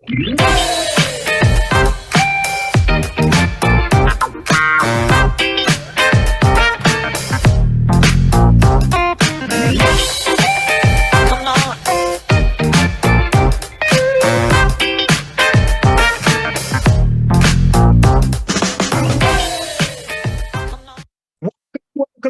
Welcome,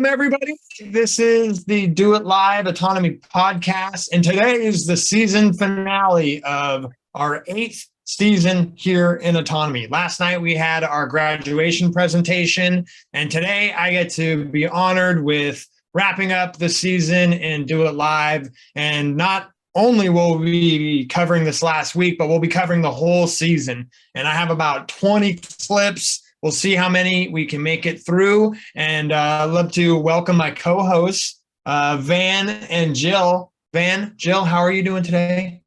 everybody. This is the Do It Live Autonomy podcast, and today is the season finale of our 8th season here in Autonomy. Last night we had our graduation presentation, and today I get to be honored with wrapping up the season in Do It Live. And not only will we be covering this last week, but we'll be covering the whole season. And I have about 20 clips. We'll see how many we can make it through. And I'd love to welcome my co-hosts, Van and Jill. Van, Jill, how are you doing today?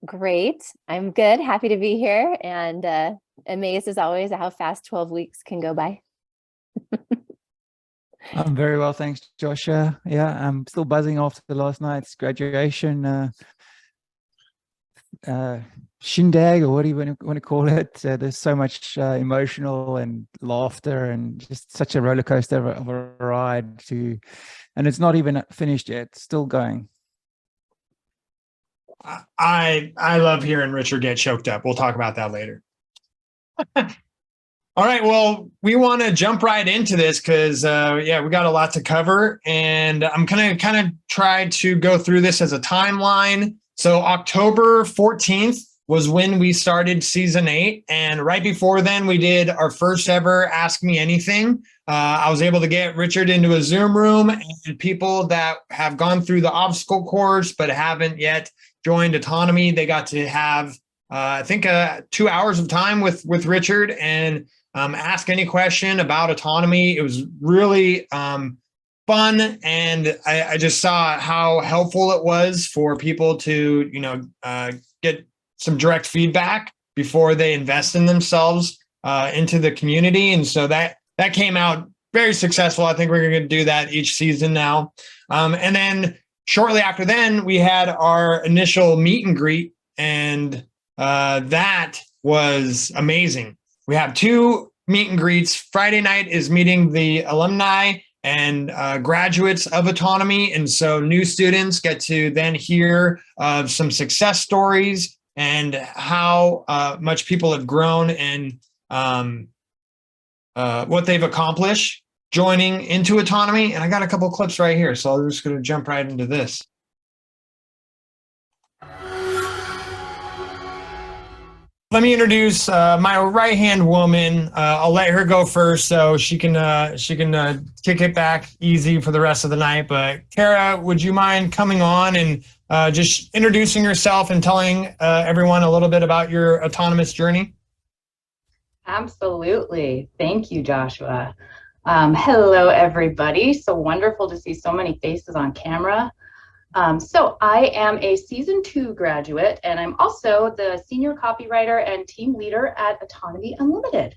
Great. I'm good. Happy to be here, and amazed as always at how fast 12 weeks can go by. I'm very well, thanks, Joshua. Yeah, I'm still buzzing after last night's graduation shindig, or what do you want to call it? There's so much emotional and laughter, and just such a roller coaster of a ride and it's not even finished yet, it's still going. I love hearing Richard get choked up. We'll talk about that later. All right, well, we want to jump right into this because, yeah, we got a lot to cover, and I'm going to kind of try to go through this as a timeline. So October 14th was when we started season 8. And right before then, we did our first ever Ask Me Anything. I was able to get Richard into a Zoom room, and people that have gone through the obstacle course but haven't yet joined Autonomy, they got to have, I think, 2 hours of time with Richard and ask any question about Autonomy. It was really fun, and I just saw how helpful it was for people to, get some direct feedback before they invest in themselves into the community. And so that came out very successful. I think we're going to do that each season now. And then shortly after then, we had our initial meet and greet, and that was amazing. We have 2 meet and greets. Friday night is meeting the alumni and graduates of Autonomy. And so new students get to then hear some success stories and how much people have grown and what they've accomplished joining into Autonomy. And I got a couple clips right here, so I'm just going to jump right into this. Let me introduce my right-hand woman. I'll let her go first so she can kick it back easy for the rest of the night. But Kara, would you mind coming on and just introducing yourself and telling everyone a little bit about your autonomous journey? Absolutely. Thank you, Joshua. Hello, everybody. So wonderful to see so many faces on camera. So I am a season 2 graduate, and I'm also the senior copywriter and team leader at Autonomy Unlimited.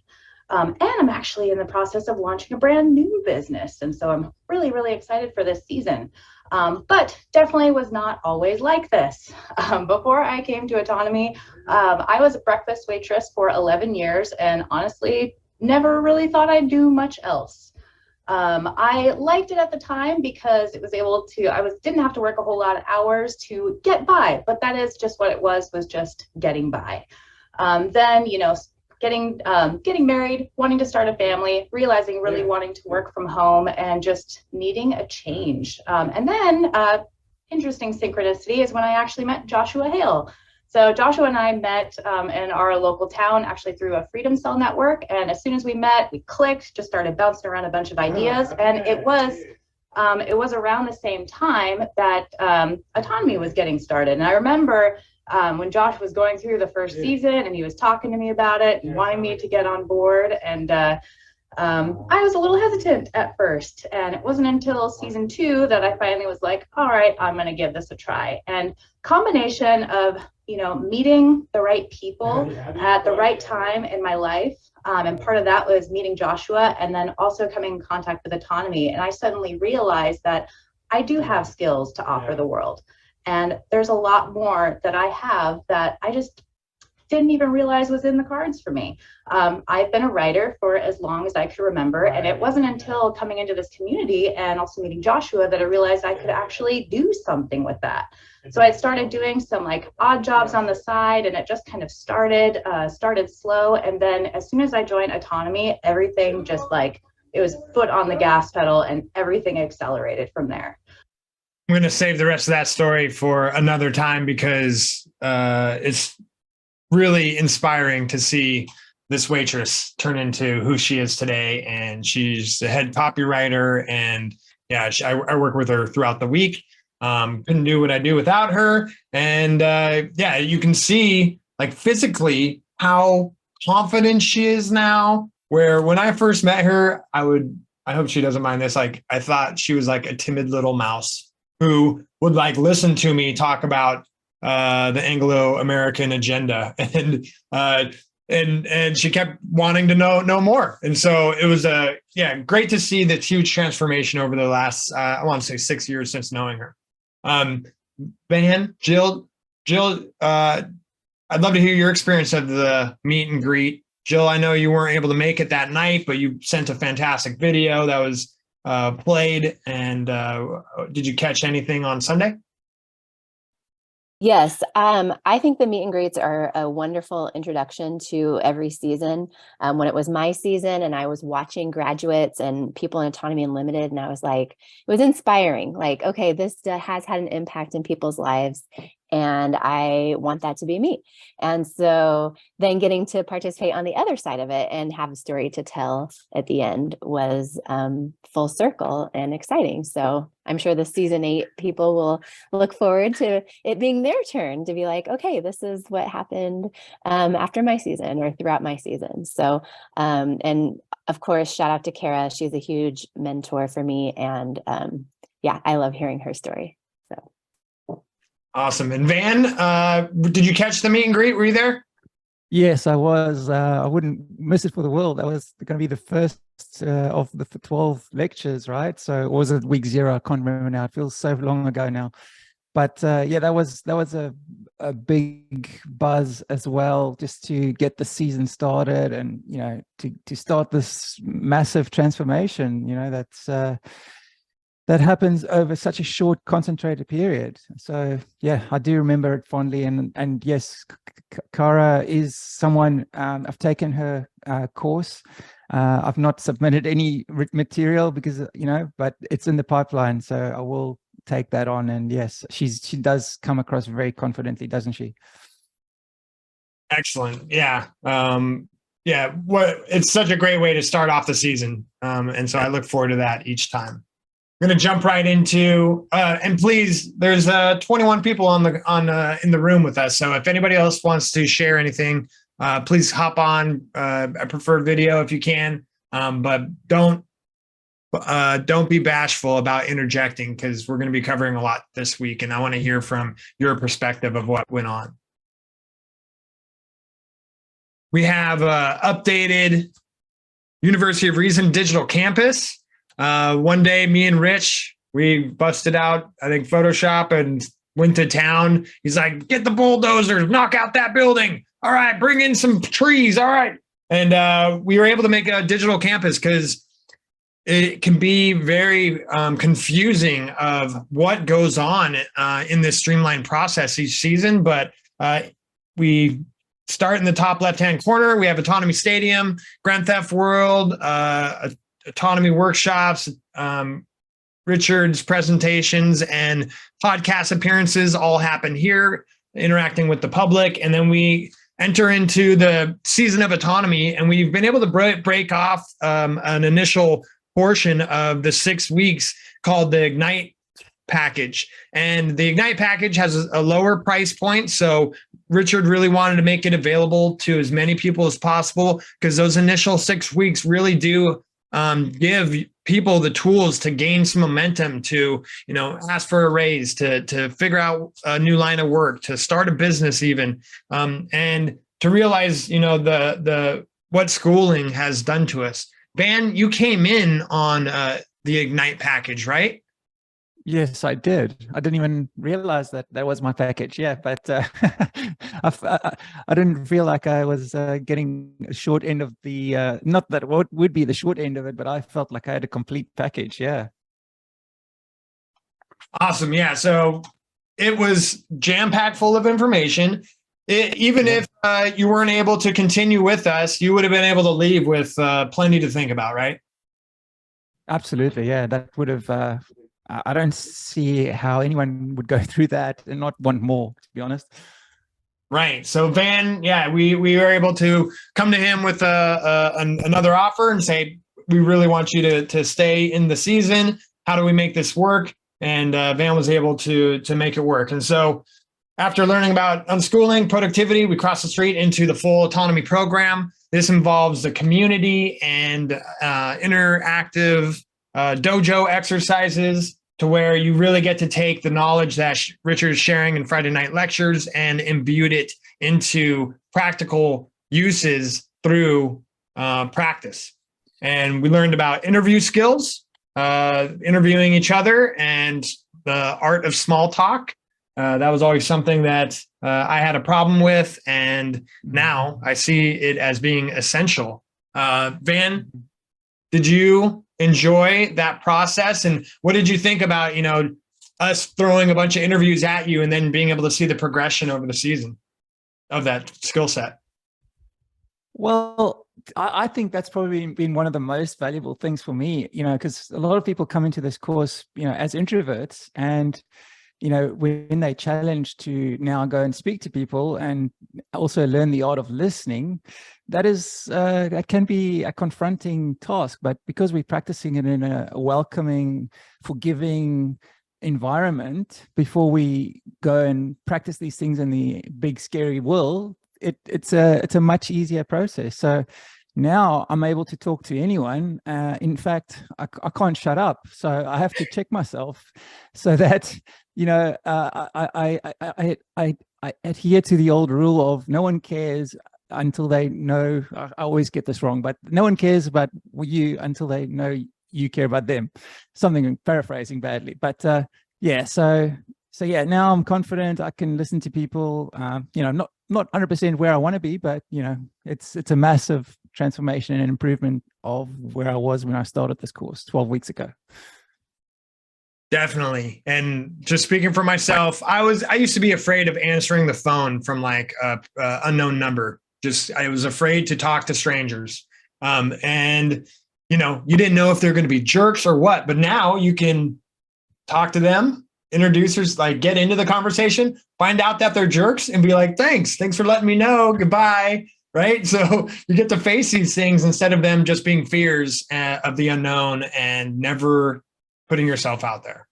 And I'm actually in the process of launching a brand new business. And so I'm really, really excited for this season. But definitely was not always like this. Before I came to Autonomy, I was a breakfast waitress for 11 years, and honestly, never really thought I'd do much else. I liked it at the time because it was didn't have to work a whole lot of hours to get by, but that is just what it was just getting by. Then, getting married, wanting to start a family, realizing really wanting to work from home and just needing a change. And then interesting synchronicity is when I actually met Joshua Hale. So Joshua and I met in our local town, actually through a Freedom Cell network. And as soon as we met, we clicked, just started bouncing around a bunch of ideas. And it was around the same time that Autonomy was getting started. And I remember when Josh was going through the first season and he was talking to me about it and wanting me to get on board. And I was a little hesitant at first. And it wasn't until season 2 that I finally was like, all right, I'm going to give this a try. And combination of meeting the right people at the right time in my life. And part of that was meeting Joshua and then also coming in contact with Autonomy. And I suddenly realized that I do have skills to offer the world. And there's a lot more that I have that I just didn't even realize was in the cards for me. I've been a writer for as long as I could remember, and it wasn't until coming into this community and also meeting Joshua that I realized I could actually do something with that. So I started doing some like odd jobs on the side, and it just kind of started slow. And then as soon as I joined Autonomy, everything just like, it was foot on the gas pedal and everything accelerated from there. I'm going to save the rest of that story for another time because it's really inspiring to see this waitress turn into who she is today. And she's the head copywriter. And yeah, I work with her throughout the week. Couldn't do what I do without her. And yeah, you can see like physically how confident she is now, where when I first met her, I hope she doesn't mind this. Like, I thought she was like a timid little mouse who would like listen to me talk about the Anglo-American agenda, and she kept wanting to know more. And so it was great to see this huge transformation over the last I want to say 6 years since knowing her. Van, Jill, I'd love to hear your experience of the meet and greet. Jill, I know you weren't able to make it that night, but you sent a fantastic video that was played. And did you catch anything on Sunday? Yes, I think the meet and greets are a wonderful introduction to every season. When it was my season and I was watching graduates and people in Autonomy Unlimited, and I was like, it was inspiring. Like, okay, this has had an impact in people's lives, and I want that to be me. And so then getting to participate on the other side of it and have a story to tell at the end was full circle and exciting. So I'm sure the season 8 people will look forward to it being their turn to be like, okay, this is what happened after my season or throughout my season. So, and of course, shout out to Kara. She's a huge mentor for me. And yeah, I love hearing her story. So. Awesome. And Van, did you catch the meet and greet? Were you there? Yes, I was. I wouldn't miss it for the world. That was going to be the first of the 12 lectures, right? So, or was it week 0? I can't remember now. It feels so long ago now. But yeah, that was a big buzz as well, just to get the season started, and to start this massive transformation. That happens over such a short, concentrated period. So yeah, I do remember it fondly. And yes, Kara is someone, I've taken her course. I've not submitted any material because, but it's in the pipeline. So I will take that on. And yes, she does come across very confidently, doesn't she? Excellent. Yeah. It's such a great way to start off the season. And so I look forward to that each time. I'm going to jump right into, and please, there's 21 people in the room with us. So if anybody else wants to share anything, please hop on. I prefer video if you can, but don't be bashful about interjecting, because we're going to be covering a lot this week, and I want to hear from your perspective of what went on. We have updated University of Reason Digital Campus. One day, me and Rich, we busted out, I think, Photoshop and went to town. He's like, get the bulldozers, knock out that building. All right, bring in some trees. All right. And we were able to make a digital campus because it can be very confusing of what goes on in this streamlined process each season. But we start in the top left-hand corner. We have Autonomy Stadium, Grand Theft World, Autonomy workshops, Richard's presentations, and podcast appearances all happen here, interacting with the public. And then we enter into the season of Autonomy, and we've been able to break off an initial portion of the 6 weeks called the Ignite package. And the Ignite package has a lower price point. So Richard really wanted to make it available to as many people as possible, because those initial 6 weeks really do give people the tools to gain some momentum, to, ask for a raise, to figure out a new line of work, to start a business even, and to realize, what schooling has done to us. Van, you came in on the Ignite package, right? Yes, I did. I didn't even realize that that was my package. Yeah, but I didn't feel like I was getting a short end of the, not that what would be the short end of it, but I felt like I had a complete package. Yeah. Awesome. Yeah. So it was jam-packed full of information. Even Yeah. if you weren't able to continue with us, you would have been able to leave with plenty to think about, right? Absolutely. Yeah, that would have, I don't see how anyone would go through that and not want more, to be honest. Right. So Van, yeah, we were able to come to him with another offer and say, we really want you to stay in the season. How do we make this work? And Van was able to make it work. And so after learning about unschooling, productivity, we crossed the street into the full autonomy program. This involves the community and interactive dojo exercises to where you really get to take the knowledge that Richard's sharing in Friday night lectures and imbued it into practical uses through practice. And we learned about interview skills, interviewing each other, and the art of small talk. That was always something that I had a problem with, and now I see it as being essential. Van, did you enjoy that process, and what did you think about, us throwing a bunch of interviews at you and then being able to see the progression over the season of that skill set? Well, I think that's probably been one of the most valuable things for me, because a lot of people come into this course, as introverts, and when they challenge to now go and speak to people and also learn the art of listening, that can be a confronting task. But because we're practicing it in a welcoming, forgiving environment before we go and practice these things in the big, scary world, it's a much easier process. So now I'm able to talk to anyone. In fact, I can't shut up. So I have to check myself so that, I adhere to the old rule of no one cares until they know. I always get this wrong, but no one cares about you until they know you care about them. Something I'm paraphrasing badly, but yeah. So yeah, now I'm confident. I can listen to people. Not 100% where I want to be, but it's a massive transformation and improvement of where I was when I started this course 12 weeks ago. Definitely. And just speaking for myself, I used to be afraid of answering the phone from like a unknown number. I was afraid to talk to strangers. And you didn't know if they're going to be jerks or what, but now you can talk to them, introducers, like get into the conversation, find out that they're jerks and be like, thanks for letting me know. Goodbye. Right. So you get to face these things instead of them just being fears of the unknown and never putting yourself out there.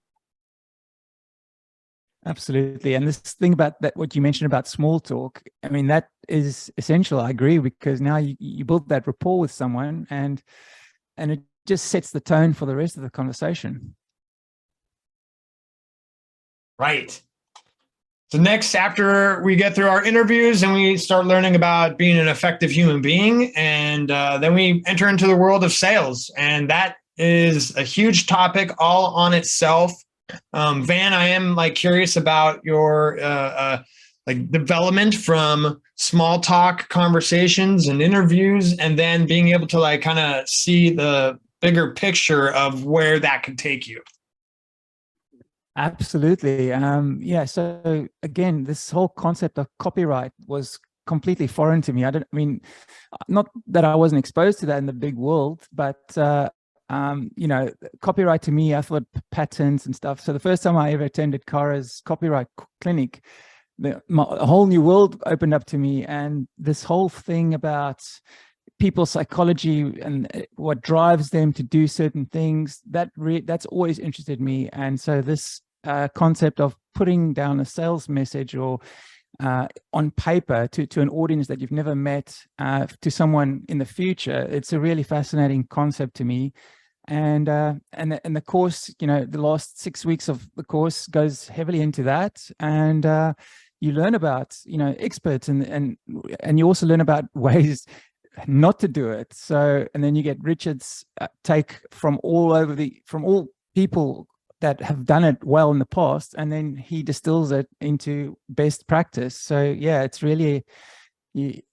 Absolutely. And this thing about that, what you mentioned about small talk, I mean, that is essential. I agree, because now you build that rapport with someone and it just sets the tone for the rest of the conversation. Right. So next, after we get through our interviews and we start learning about being an effective human being, and then we enter into the world of sales. And that is a huge topic all on itself. Van, I am curious about your development from small talk conversations and interviews, and then being able to kind of see the bigger picture of where that could take you. Absolutely. Yeah. So again, this whole concept of copyright was completely foreign to me. Not that I wasn't exposed to that in the big world, but copyright to me, I thought patents and stuff. So the first time I ever attended Kara's copyright clinic, a whole new world opened up to me, and this whole thing about people's psychology and what drives them to do certain things, that's always interested me. And so this concept of putting down a sales message or on paper to an audience that you've never met, to someone in the future, it's a really fascinating concept to me. And the course, the last 6 weeks of the course goes heavily into that. And you learn about, experts, and you also learn about ways not to do it. So, and then you get Richard's take from all people that have done it well in the past, and then he distills it into best practice. So yeah, it's really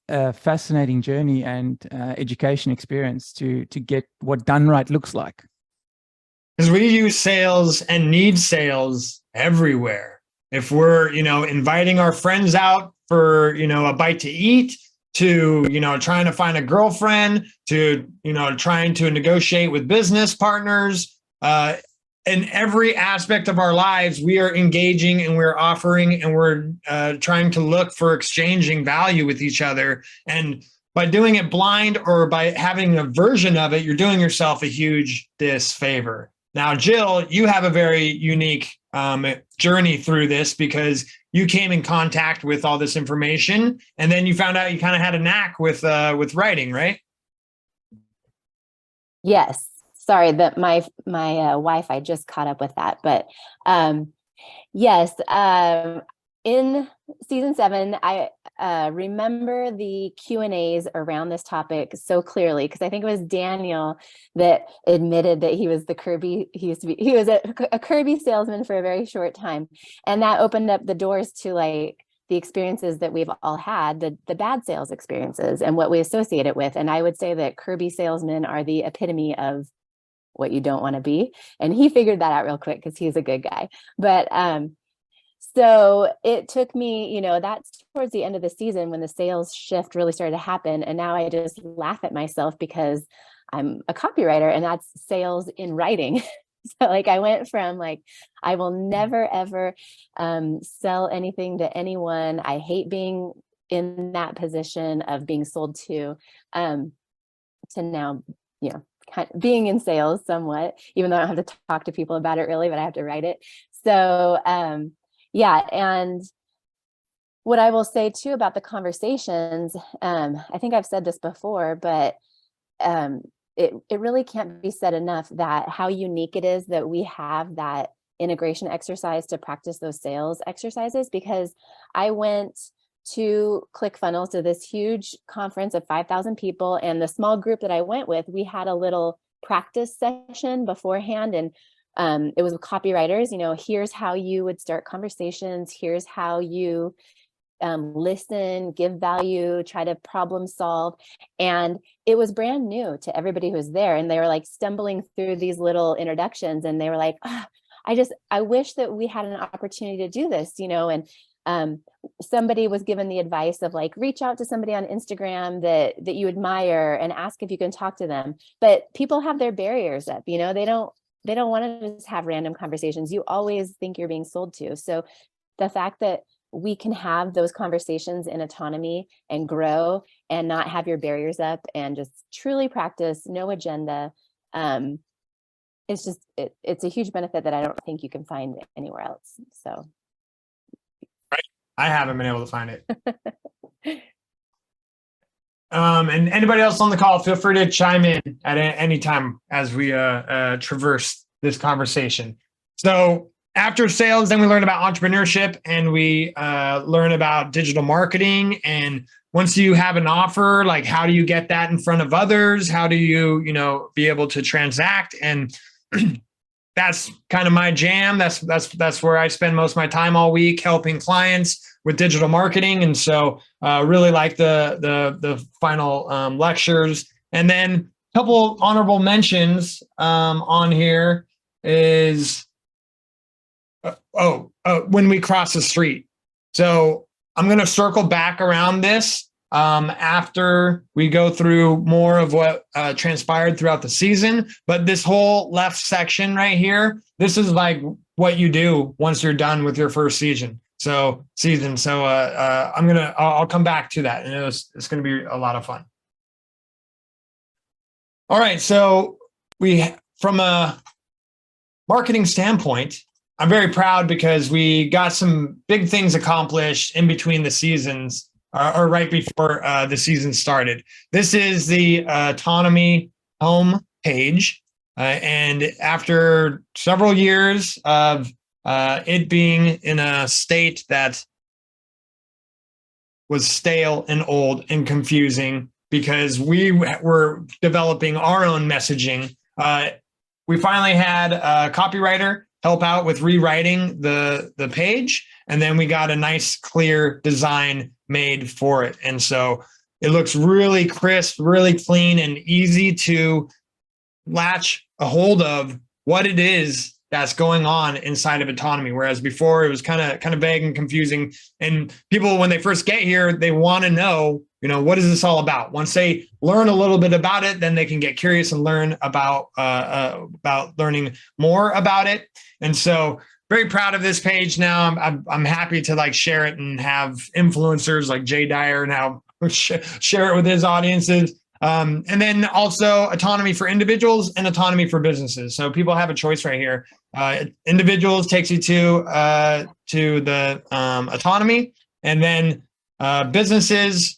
a fascinating journey and education experience to get what done right looks like. Because we use sales and need sales everywhere. If we're, inviting our friends out for, a bite to eat, to, trying to find a girlfriend, to, trying to negotiate with business partners, in every aspect of our lives, we are engaging and we're offering and we're trying to look for exchanging value with each other. And by doing it blind or by having a version of it, you're doing yourself a huge disfavor. Now, Jill, you have a very unique journey through this because you came in contact with all this information, and then you found out you kind of had a knack with writing, right? Yes. Sorry that my Wi-Fi just caught up with that, but yes, in season 7, I remember the Q&As around this topic so clearly because I think it was Daniel that admitted that he was he was a Kirby salesman for a very short time, and that opened up the doors to like the experiences that we've all had, the bad sales experiences and what we associate it with. And I would say that Kirby salesmen are the epitome of what you don't want to be. And he figured that out real quick because he's a good guy. But so it took me, that's towards the end of the season when the sales shift really started to happen. And now I just laugh at myself because I'm a copywriter and that's sales in writing. So like I went from like, I will never, ever sell anything to anyone. I hate being in that position of being sold to now, kind of being in sales somewhat, even though I don't have to talk to people about it really, but I have to write it. So yeah. And what I will say too about the conversations, I think I've said this before, but it really can't be said enough that how unique it is that we have that integration exercise to practice those sales exercises, because I went to ClickFunnels, to this huge conference of 5,000 people, and the small group that I went with, we had a little practice session beforehand, and it was with copywriters. Here's how you would start conversations, here's how you listen, give value, try to problem solve. And it was brand new to everybody who was there, and they were like stumbling through these little introductions, and they were like, oh, I wish that we had an opportunity to do this, and somebody was given the advice of like, reach out to somebody on Instagram that you admire and ask if you can talk to them. But people have their barriers up, they don't want to just have random conversations. You always think you're being sold to. So the fact that we can have those conversations in autonomy and grow and not have your barriers up and just truly practice, no agenda. It's just, it's a huge benefit that I don't think you can find anywhere else. So. I haven't been able to find it. And anybody else on the call, feel free to chime in at any time as we traverse this conversation. So after sales, then we learn about entrepreneurship, and we learn about digital marketing. And once you have an offer, like how do you get that in front of others? How do you, be able to transact? And that's kind of my jam. That's where I spend most of my time all week, helping clients with digital marketing. And so really like the final lectures. And then a couple honorable mentions on here is, when we cross the street. So I'm going to circle back around this after we go through more of what transpired throughout the season. But this whole left section right here, this is like what you do once you're done with your first season. So I'll come back to that, and it's going to be a lot of fun. All right. So from a marketing standpoint, I'm very proud because we got some big things accomplished in between the seasons, or right before the season started. This is the AUTONOMY home page. And after several years of it being in a state that was stale and old and confusing because we were developing our own messaging, we finally had a copywriter help out with rewriting the page. And then we got a nice, clear design made for it. And so it looks really crisp, really clean, and easy to latch a hold of what it is that's going on inside of autonomy. Whereas before it was kind of vague and confusing. And people, when they first get here, they want to know, what is this all about? Once they learn a little bit about it, then they can get curious and learn about learning more about it. And so very proud of this page now. I'm happy to like share it and have influencers like Jay Dyer now share it with his audiences. And then also autonomy for individuals and autonomy for businesses. So people have a choice right here. Individuals takes you to the autonomy, and then businesses.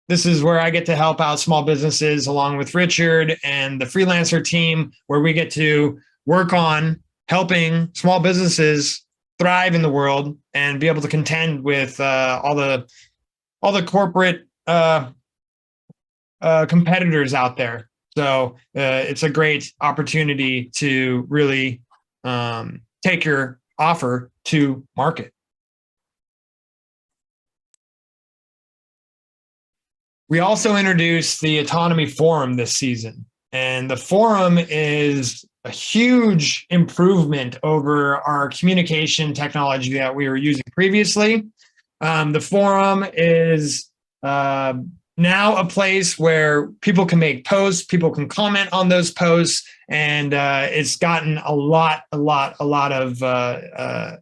This is where I get to help out small businesses along with Richard and the freelancer team, where we get to work on helping small businesses thrive in the world and be able to contend with all the corporate competitors out there. So it's a great opportunity to really take your offer to market. We also introduced the Autonomy Forum this season, and the forum is a huge improvement over our communication technology that we were using previously. The forum is now a place where people can make posts, people can comment on those posts, and it's gotten a lot of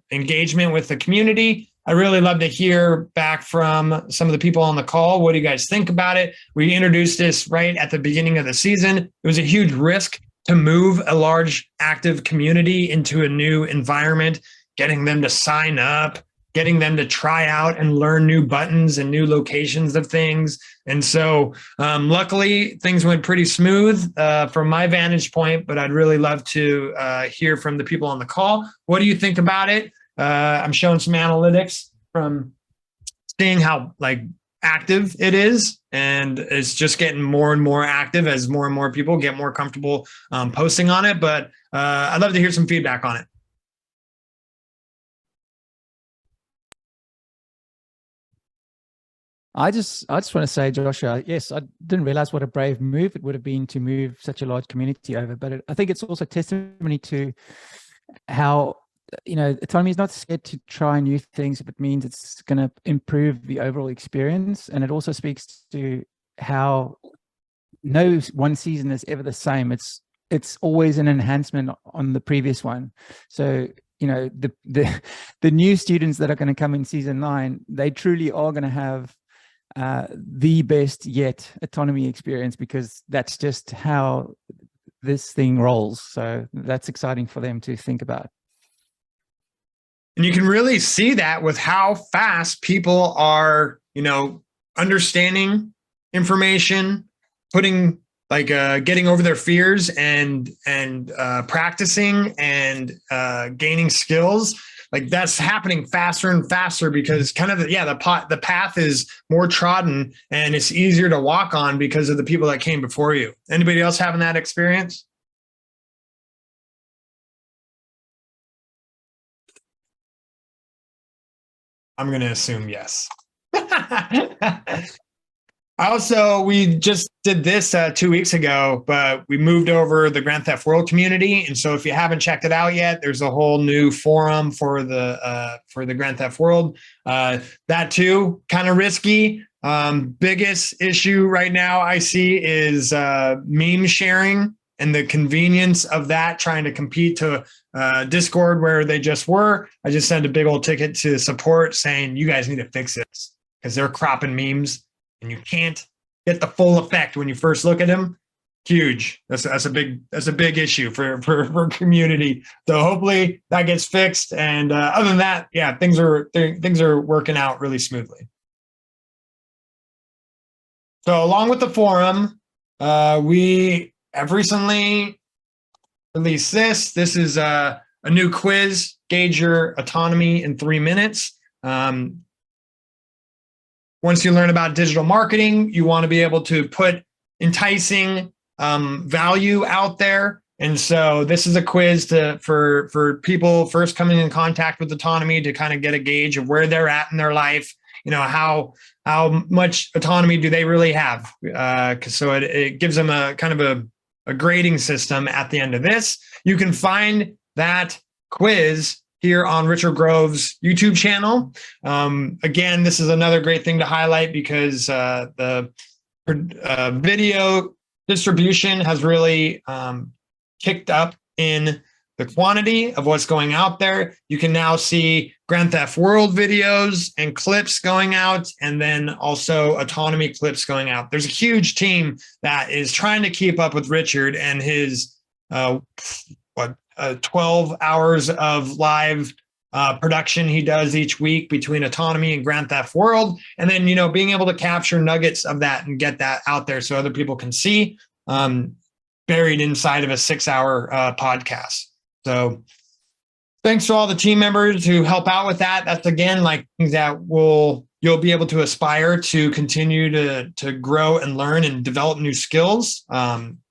engagement with the community. I really love to hear back from some of the people on the call. What do you guys think about it? We introduced this right at the beginning of the season. It was a huge risk to move a large active community into a new environment, getting them to sign up, getting them to try out and learn new buttons and new locations of things. And so luckily things went pretty smooth from my vantage point, but I'd really love to hear from the people on the call. What do you think about it? I'm showing some analytics from seeing how active it is, and it's just getting more and more active as more and more people get more comfortable posting on it. But I'd love to hear some feedback on it. I just want to say, Joshua, yes, I didn't realize what a brave move it would have been to move such a large community over, but I think it's also testimony to how autonomy is not scared to try new things if it means it's going to improve the overall experience. And it also speaks to how no one season is ever the same. It's always an enhancement on the previous one. So the new students that are going to come in season 9, they truly are going to have the best yet autonomy experience, because that's just how this thing rolls. So that's exciting for them to think about. And you can really see that with how fast people are, understanding information, putting getting over their fears and practicing and gaining skills. That's happening faster and faster because the path is more trodden and it's easier to walk on because of the people that came before you. Anybody else having that experience? I'm going to assume yes. We just did this 2 weeks ago, but we moved over the Grand Theft World community. And so if you haven't checked it out yet, there's a whole new forum for the Grand Theft World. That too, kind of risky. Biggest issue right now I see is meme sharing and the convenience of that, trying to compete to Discord where they just were. I just sent a big old ticket to support saying, you guys need to fix this because they're cropping memes and you can't get the full effect when you first look at them. Huge. That's a big issue for community. So hopefully that gets fixed. And other than that, yeah, things are working out really smoothly. So along with the forum, we have recently released this. This is a new quiz, gauge your autonomy in 3 minutes. Once you learn about digital marketing, you want to be able to put enticing value out there And so this is a quiz for people first coming in contact with autonomy to kind of get a gauge of where they're at in their life. How much autonomy do they really have? So it gives them a kind of a grading system at the end of this. You can find that quiz here on Richard Grove's YouTube channel. Again, this is another great thing to highlight because the video distribution has really kicked up in the quantity of what's going out there. You can now see Grand Theft World videos and clips going out, and then also autonomy clips going out. There's a huge team that is trying to keep up with Richard and his 12 hours of live production he does each week between autonomy and Grand Theft World. And then, being able to capture nuggets of that and get that out there so other people can see, buried inside of a 6-hour podcast. So thanks to all the team members who help out with that. That's again, like things that you'll be able to aspire to continue to grow and learn and develop new skills.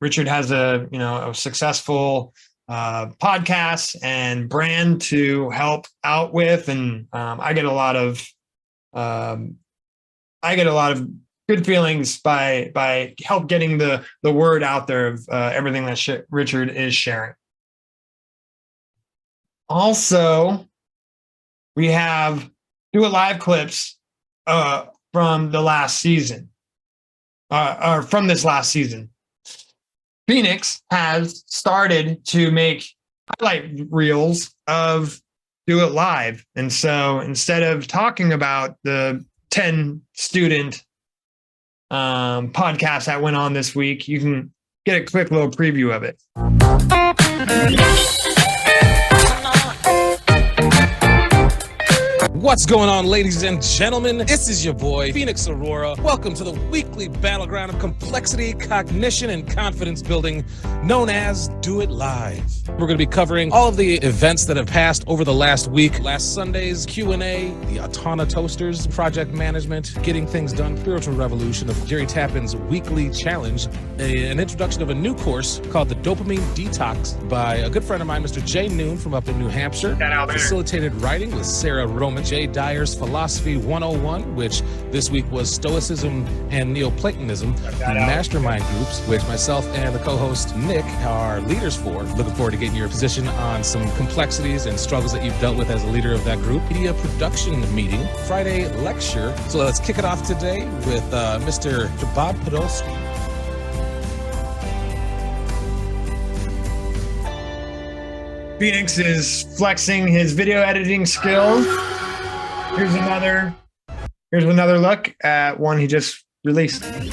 Richard has a successful podcast and brand to help out with, and I get a lot of good feelings by help getting the word out there of everything that Richard is sharing. Also, we have Do It Live clips from the last season, or from this last season. Phoenix has started to make highlight reels of Do It Live. And so instead of talking about the 10 student podcast that went on this week, you can get a quick little preview of it. What's going on, ladies and gentlemen? This is your boy, Phoenix Aurora. Welcome to the weekly battleground of complexity, cognition, and confidence building known as Do It Live. We're going to be covering all of the events that have passed over the last week. Last Sunday's Q&A, the Autonomy Toasters, project management, getting things done, spiritual revolution of Jerry Tappan's weekly challenge, an introduction of a new course called the Dopamine Detox by a good friend of mine, Mr. Jay Noon from up in New Hampshire. Facilitated writing with Sarah Roman. Jay Dyer's Philosophy 101, which this week was Stoicism and Neoplatonism, mastermind groups, which myself and the co-host Nick are leaders for. Looking forward to getting your position on some complexities and struggles that you've dealt with as a leader of that group. Media production meeting, Friday lecture. So let's kick it off today with Mr. Bob Podolsky. Phoenix is flexing his video editing skills. Here's another look at one he just released. You don't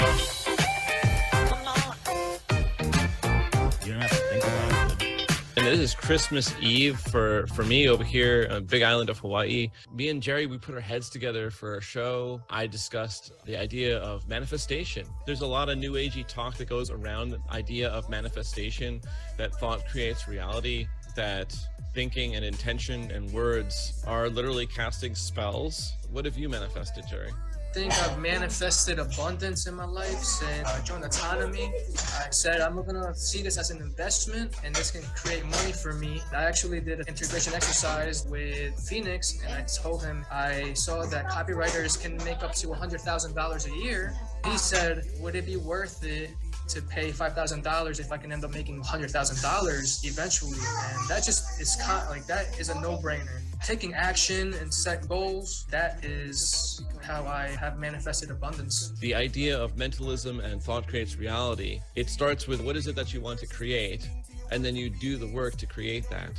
have to think about it. And this is Christmas Eve for me over here on Big Island of Hawaii. Me and Jerry, we put our heads together for a show. I discussed the idea of manifestation. There's a lot of new agey talk that goes around the idea of manifestation, that thought creates reality, that thinking and intention and words are literally casting spells. What have you manifested, Jerry? I think I've manifested abundance in my life since I joined Autonomy. I said I'm gonna see this as an investment and this can create money for me. I actually did an integration exercise with Phoenix and I told him I saw that copywriters can make up to $100,000 a year. He said, would it be worth it to pay $5,000 if I can end up making $100,000 eventually? And that just is that is a no-brainer. Taking action and set goals, that is how I have manifested abundance. The idea of mentalism and thought creates reality. It starts with what is it that you want to create, and then you do the work to create that.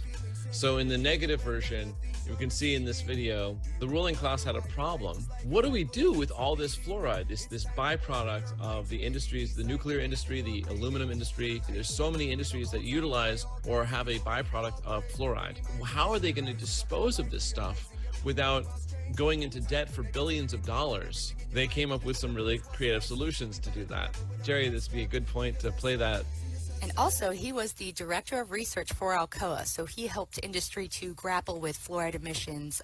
So in the negative version, you can see in this video, the ruling class had a problem. What do we do with all this fluoride, this byproduct of the industries, the nuclear industry, the aluminum industry? There's so many industries that utilize or have a byproduct of fluoride. How are they going to dispose of this stuff without going into debt for billions of dollars? They came up with some really creative solutions to do that. Jerry, this would be a good point to play that. And also, he was the director of research for Alcoa, so he helped industry to grapple with fluoride emissions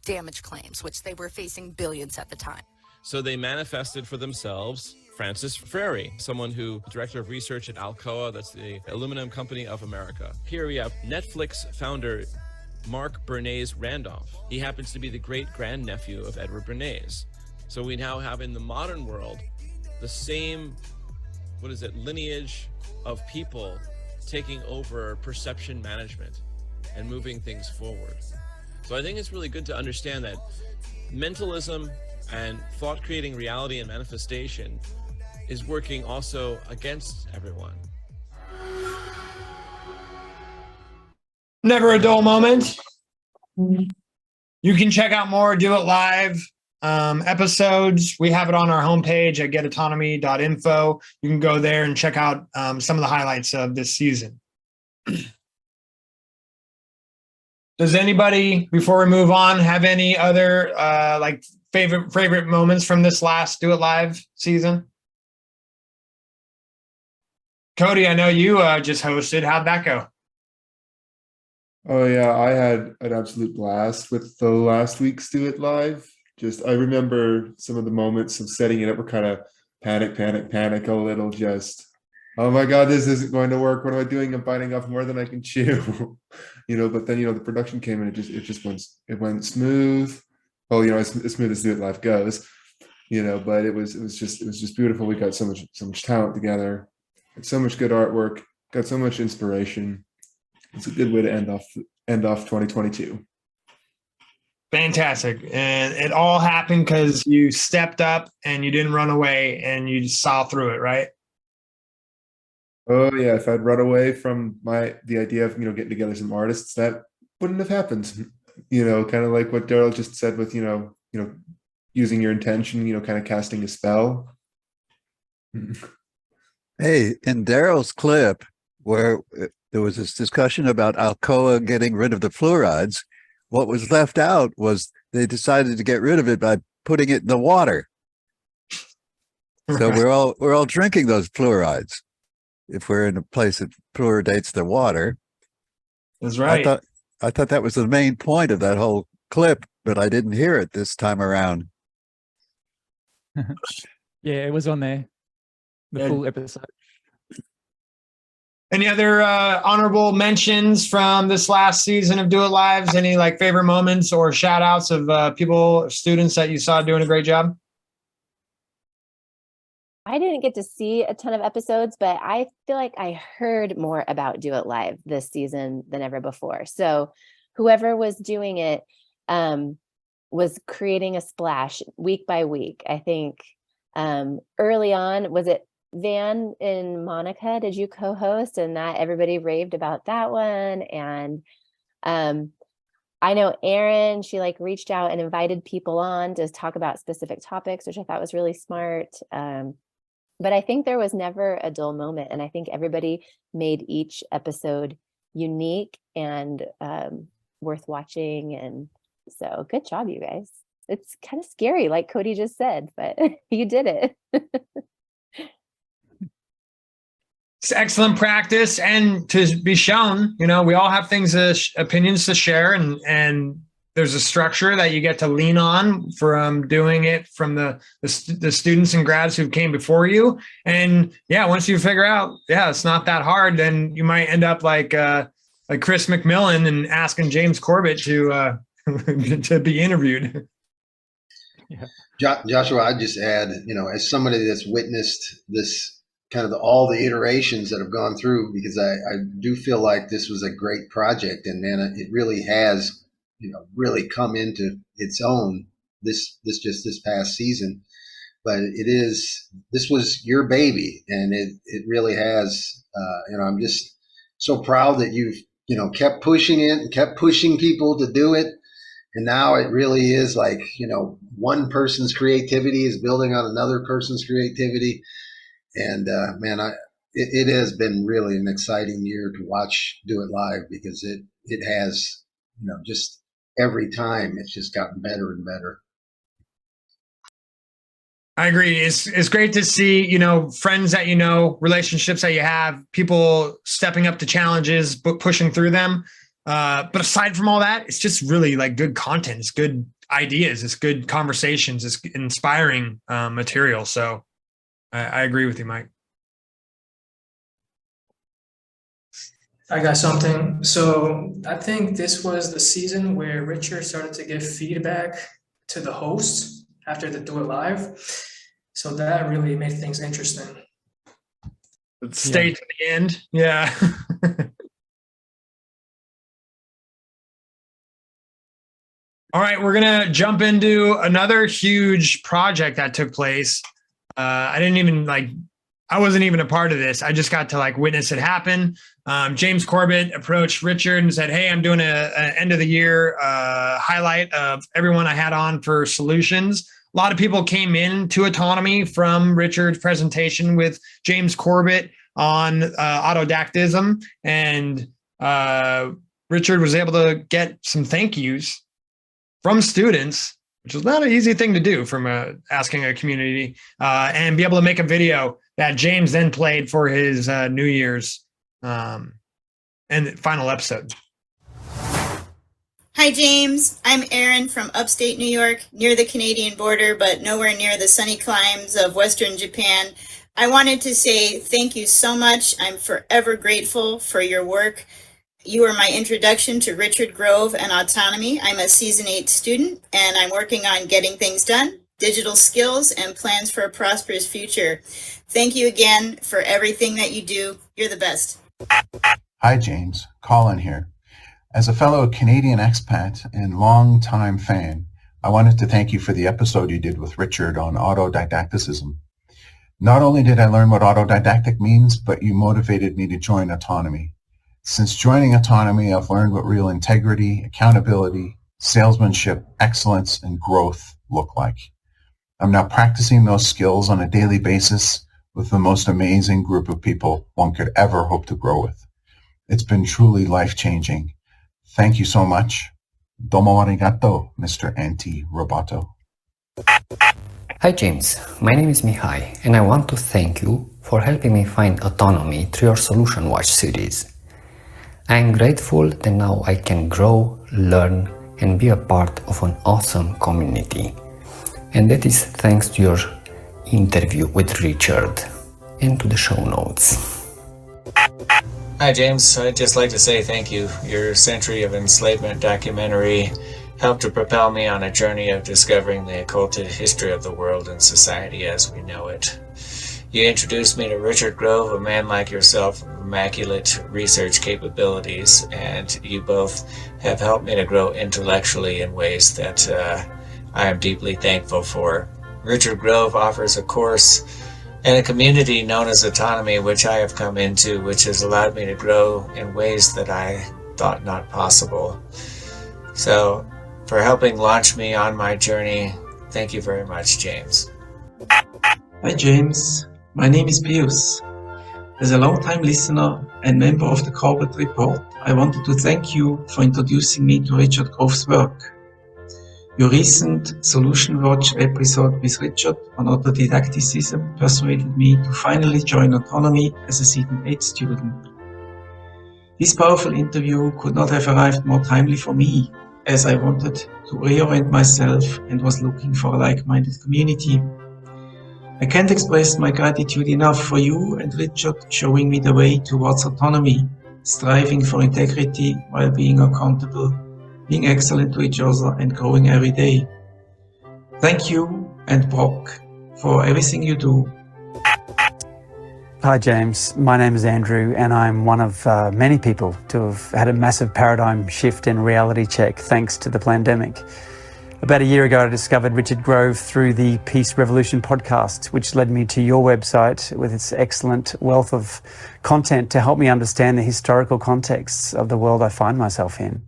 damage claims, which they were facing billions at the time. So they manifested for themselves Francis Frary, someone who director of research at Alcoa, that's the aluminum company of America. Here we have Netflix founder Mark Bernays Randolph. He happens to be the great grandnephew of Edward Bernays. So we now have in the modern world the same, lineage of people taking over perception management and moving things forward. So I think it's really good to understand that mentalism and thought creating reality and manifestation is working also against everyone. Never a dull moment. You can check out more Do It Live episodes. We have it on our homepage at getautonomy.info. You can go there and check out some of the highlights of this season. Does anybody, before we move on, have any other like favorite moments from this last Do It Live season? Cody, I know you just hosted. How'd that go? Oh yeah, I had an absolute blast with the last week's Do It Live. I remember some of the moments of setting it up were kind of panic a little, just, oh my God, this isn't going to work. What am I doing? I'm biting off more than I can chew. But then, the production came and it went smooth. Well, as smooth as Do It Live goes, but it was just beautiful. We got so much talent together, so much good artwork, got so much inspiration. It's a good way to end off 2022. Fantastic. And it all happened because you stepped up and you didn't run away and you just saw through it, right? Oh yeah, if I'd run away from the idea of getting together some artists, that wouldn't have happened. Kind of like what Daryl just said with using your intention, kind of casting a spell. Hey, in Daryl's clip where there was this discussion about Alcoa getting rid of the fluorides, what was left out was they decided to get rid of it by putting it in the water. So we're all drinking those fluorides if we're in a place that fluoridates the water. That's right. I thought that was the main point of that whole clip, but I didn't hear it this time around. Yeah, it was on there. The full episode. Any other honorable mentions from this last season of Do It Lives? Any like favorite moments or shout outs of people, students that you saw doing a great job? I didn't get to see a ton of episodes, but I feel like I heard more about Do It Live this season than ever before. So whoever was doing it was creating a splash week by week. I think early on, was it Van and Monica, did you co-host? And that everybody raved about that one. And I know Erin, she like reached out and invited people on to talk about specific topics, which I thought was really smart. But I think there was never a dull moment. And I think everybody made each episode unique and worth watching. And so good job, you guys. It's kind of scary, like Cody just said, but you did it. It's excellent practice, and to be shown, we all have opinions to share, and there's a structure that you get to lean on from doing it from the students and grads who came before you. And yeah, once you figure out, it's not that hard, then you might end up like Chris McMillan and asking James Corbett to to be interviewed. Yeah. Joshua, I'd just add, as somebody that's witnessed this kind of all the iterations that have gone through, because I do feel like this was a great project, and man, it really has, really come into its own this past season. But this was your baby, and it really has, I'm just so proud that you've, kept pushing it and kept pushing people to do it. And now it really is like, one person's creativity is building on another person's creativity. And man, it has been really an exciting year to watch Do It Live, because it has, just every time it's just gotten better and better. I agree. It's great to see, friends that relationships that you have, people stepping up to challenges, but pushing through them. But aside from all that, it's just really like good content. It's good ideas. It's good conversations. It's inspiring material. So I agree with you, Mike. I got something. So I think this was the season where Richard started to give feedback to the hosts after the Do It Live. So that really made things interesting. Stay to the end. Yeah. All right, we're going to jump into another huge project that took place. I wasn't even a part of this. I just got to witness it happen. James Corbett approached Richard and said, hey, I'm doing an end of the year highlight of everyone I had on for solutions. A lot of people came in to Autonomy from Richard's presentation with James Corbett on autodactism. And Richard was able to get some thank yous from students, which is not an easy thing to do from asking a community, and be able to make a video that James then played for his New Year's and final episode. Hi, James. I'm Erin from upstate New York, near the Canadian border, but nowhere near the sunny climes of Western Japan. I wanted to say thank you so much. I'm forever grateful for your work. You were my introduction to Richard Grove and Autonomy. I'm a Season 8 student, and I'm working on getting things done, digital skills, and plans for a prosperous future. Thank you again for everything that you do. You're the best. Hi, James. Colin here. As a fellow Canadian expat and longtime fan, I wanted to thank you for the episode you did with Richard on autodidacticism. Not only did I learn what autodidactic means, but you motivated me to join Autonomy. Since joining Autonomy, I've learned what real integrity, accountability, salesmanship, excellence, and growth look like. I'm now practicing those skills on a daily basis with the most amazing group of people one could ever hope to grow with. It's been truly life-changing. Thank you so much. Domo arigato, Mr. Anti-Roboto. Hi James, my name is Mihai, and I want to thank you for helping me find autonomy through your Solution Watch series. I am grateful that now I can grow, learn, and be a part of an awesome community. And that is thanks to your interview with Richard and to the show notes. Hi James, I'd just like to say thank you. Your Century of Enslavement documentary helped to propel me on a journey of discovering the occulted history of the world and society as we know it. You introduced me to Richard Grove, a man like yourself with immaculate research capabilities, and you both have helped me to grow intellectually in ways that I am deeply thankful for. Richard Grove offers a course and a community known as Autonomy, which I have come into, which has allowed me to grow in ways that I thought not possible. So, for helping launch me on my journey, thank you very much, James. Hi James, my name is Pius. As a long-time listener and member of the Corbett Report, I wanted to thank you for introducing me to Richard Grove's work. Your recent Solution Watch episode with Richard on autodidacticism persuaded me to finally join Autonomy as a Season 8 student. This powerful interview could not have arrived more timely for me, as I wanted to reorient myself and was looking for a like-minded community. I can't express my gratitude enough for you and Richard showing me the way towards autonomy, striving for integrity while being accountable, being excellent to each other and growing every day. Thank you and Brock for everything you do. Hi James, my name is Andrew and I'm one of many people to have had a massive paradigm shift in reality check thanks to the pandemic. About a year ago I discovered Richard Grove through the Peace Revolution podcast, which led me to your website with its excellent wealth of content to help me understand the historical contexts of the world I find myself in.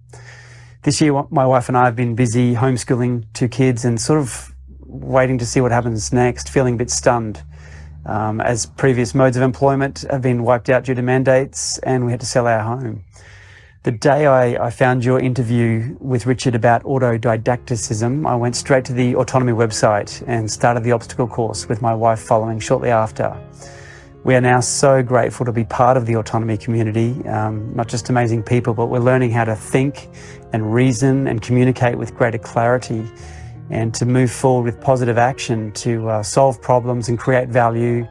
This year my wife and I have been busy homeschooling 2 kids and sort of waiting to see what happens next, feeling a bit stunned. As previous modes of employment have been wiped out due to mandates and we had to sell our home. The day I found your interview with Richard about autodidacticism, I went straight to the Autonomy website and started the obstacle course with my wife following shortly after. We are now so grateful to be part of the Autonomy community, not just amazing people, but we're learning how to think and reason and communicate with greater clarity and to move forward with positive action to solve problems and create value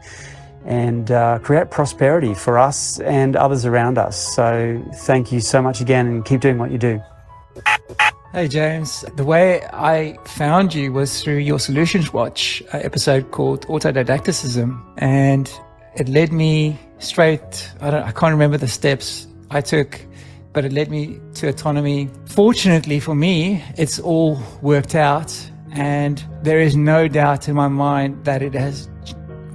and create prosperity for us and others around us. So thank you so much again, and keep doing what you do. Hey James, the way I found you was through your Solutions Watch episode called Autodidacticism, and it led me straight, I can't remember the steps I took, but it led me to autonomy. Fortunately for me, it's all worked out, and there is no doubt in my mind that it has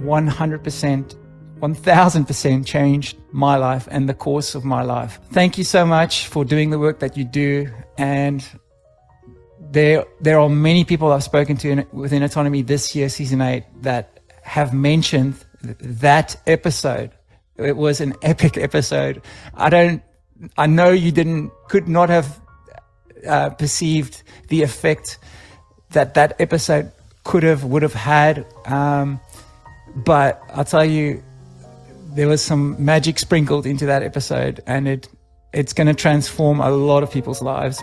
100%, 1000% changed my life and the course of my life. Thank you so much for doing the work that you do. And there are many people I've spoken to within Autonomy this year, season 8, that have mentioned that episode. It was an epic episode. I know you could not have perceived the effect that episode would have had. But I'll tell you, there was some magic sprinkled into that episode, and it's going to transform a lot of people's lives.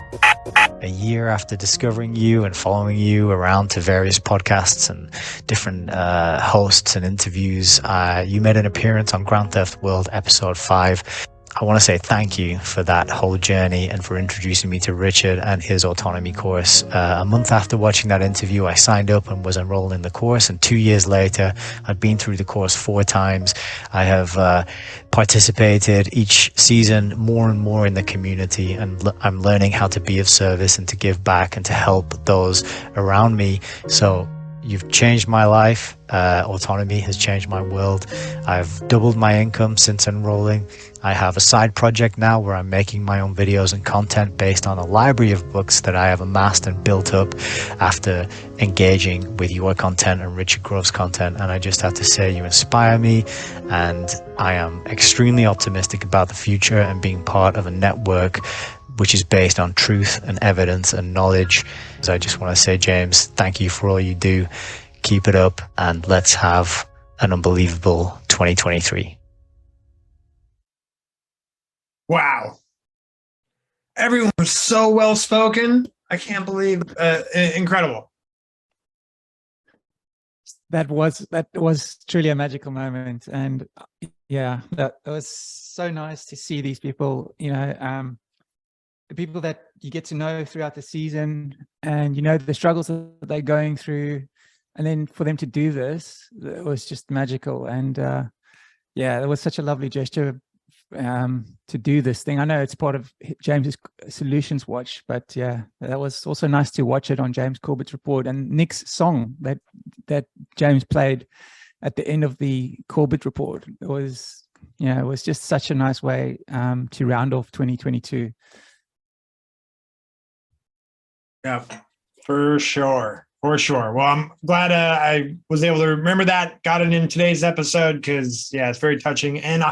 A year after discovering you and following you around to various podcasts and different hosts and interviews, you made an appearance on Grand Theft World Episode 5. I want to say thank you for that whole journey and for introducing me to Richard and his autonomy course. A month after watching that interview, I signed up and was enrolled in the course, and 2 years later, I've been through the course 4 times. I have participated each season more and more in the community, and I'm learning how to be of service and to give back and to help those around me. So you've changed my life. Autonomy has changed my world. I've doubled my income since enrolling. I have a side project now where I'm making my own videos and content based on a library of books that I have amassed and built up after engaging with your content and Richard Grove's content. And I just have to say, you inspire me, and I am extremely optimistic about the future and being part of a network which is based on truth and evidence and knowledge. So I just want to say, James, thank you for all you do. Keep it up, and let's have an unbelievable 2023. Wow. Everyone was so well spoken. I can't believe, incredible. That was truly a magical moment. And yeah, that was so nice to see these people, the people that you get to know throughout the season, and the struggles that they're going through, and then for them to do this, it was just magical. And yeah, it was such a lovely gesture to do this thing. I know it's part of James's Solutions Watch, but yeah, that was also nice to watch it on James Corbett's report, and Nick's song that James played at the end of the Corbett report. It was just such a nice way to round off 2022. Yeah, for sure. For sure. Well, I'm glad I was able to remember that, got it in today's episode, because, yeah, it's very touching. And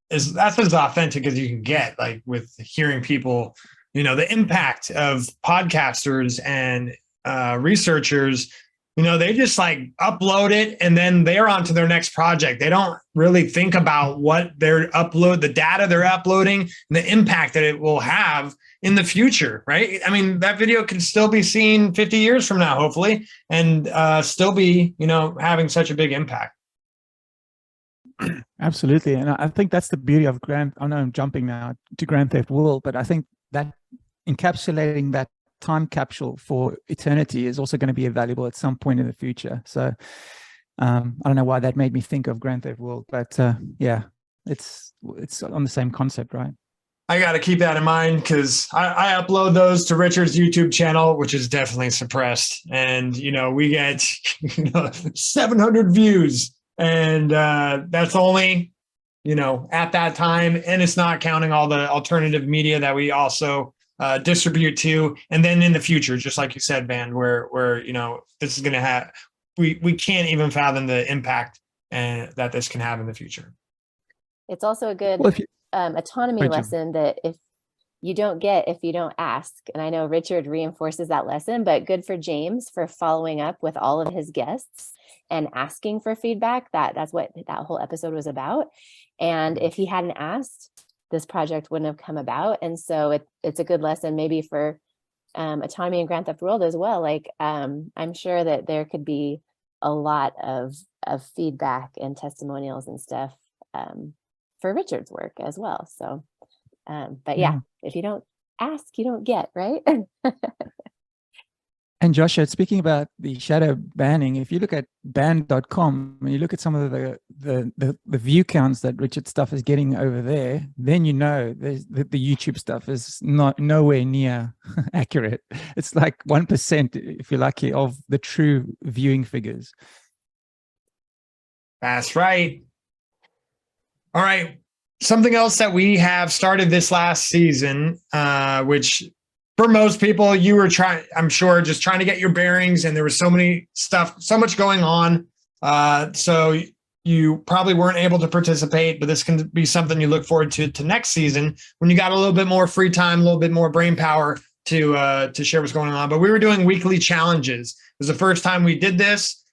that's as authentic as you can get, like with hearing people, the impact of podcasters and researchers. They just like upload it and then they're on to their next project. They don't really think about what the data they're uploading and the impact that it will have in the future, right? I mean, that video can still be seen 50 years from now, hopefully, and still be, having such a big impact. Absolutely. And I think that's the beauty of I know I'm jumping now to Grand Theft World, but I think that encapsulating that time capsule for eternity is also going to be valuable at some point in the future. So I don't know why that made me think of Grand Theft World, but yeah, it's on the same concept, right? I got to keep that in mind, because I upload those to Richard's YouTube channel, which is definitely suppressed. And, we get 700 views, and that's only, at that time. And it's not counting all the alternative media that we also distribute to. And then in the future, just like you said, Van, where this is going to have, we can't even fathom the impact that this can have in the future. It's also a good autonomy lesson that if you don't ask. And I know Richard reinforces that lesson, but good for James for following up with all of his guests and asking for feedback. That's what that whole episode was about. And if he hadn't asked, this project wouldn't have come about. And so it's a good lesson maybe for autonomy and Grand Theft World as well. Like, I'm sure that there could be a lot of feedback and testimonials and stuff for Richard's work as well. So, but yeah, if you don't ask, you don't get, right? And Joshua, speaking about the shadow banning, if you look at ban.com and you look at some of the view counts that Richard's stuff is getting over there, then you know the YouTube stuff is nowhere near accurate. It's like 1%, if you're lucky, of the true viewing figures. That's right. All right. Something else that we have started this last season, which for most people, you were trying, I'm sure, just trying to get your bearings, and there was so much going on. So you probably weren't able to participate, but this can be something you look forward to next season when you got a little bit more free time, a little bit more brain power to share what's going on. But we were doing weekly challenges. It was the first time we did this.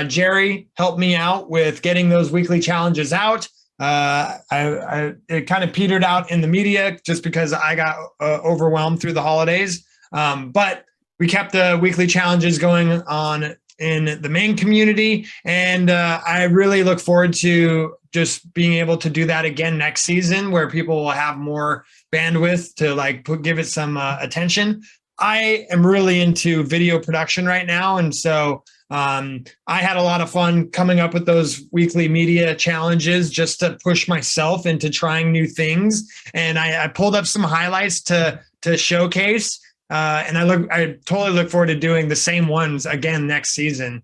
Jerry helped me out with getting those weekly challenges out. It kind of petered out in the media just because I got overwhelmed through the holidays. But we kept the weekly challenges going on in the main community. And I really look forward to just being able to do that again next season, where people will have more bandwidth to give it some attention. I am really into video production right now. And so I had a lot of fun coming up with those weekly media challenges just to push myself into trying new things. And I pulled up some highlights to showcase. And I totally look forward to doing the same ones again next season,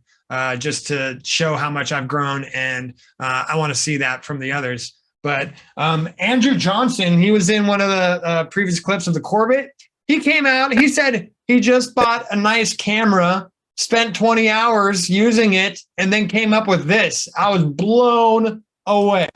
just to show how much I've grown. And I want to see that from the others. But Andrew Johnson, he was in one of the previous clips of the Corbett. He came out, he said he just bought a nice camera, spent 20 hours using it, and then came up with this. I was blown away.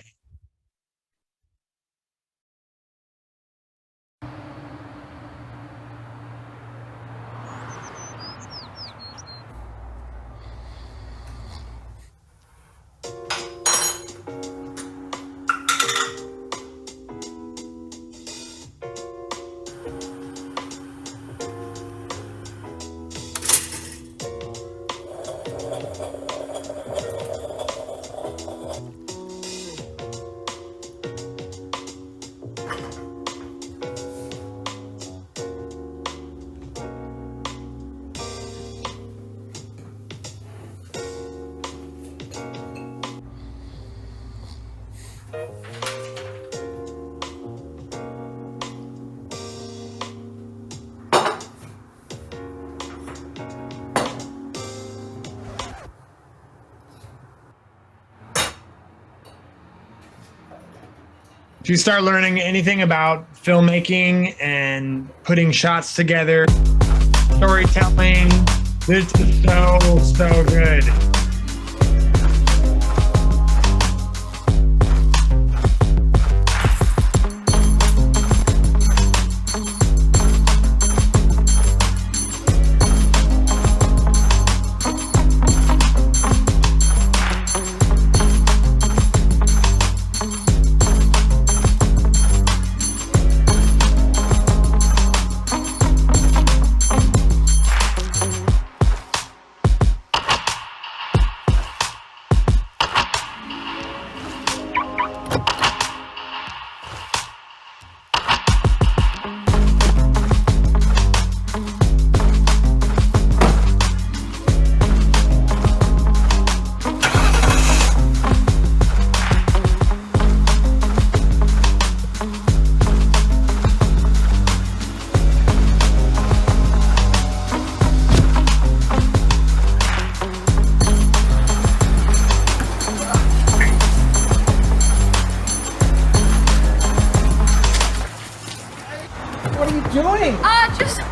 If you start learning anything about filmmaking and putting shots together, storytelling, this is so good.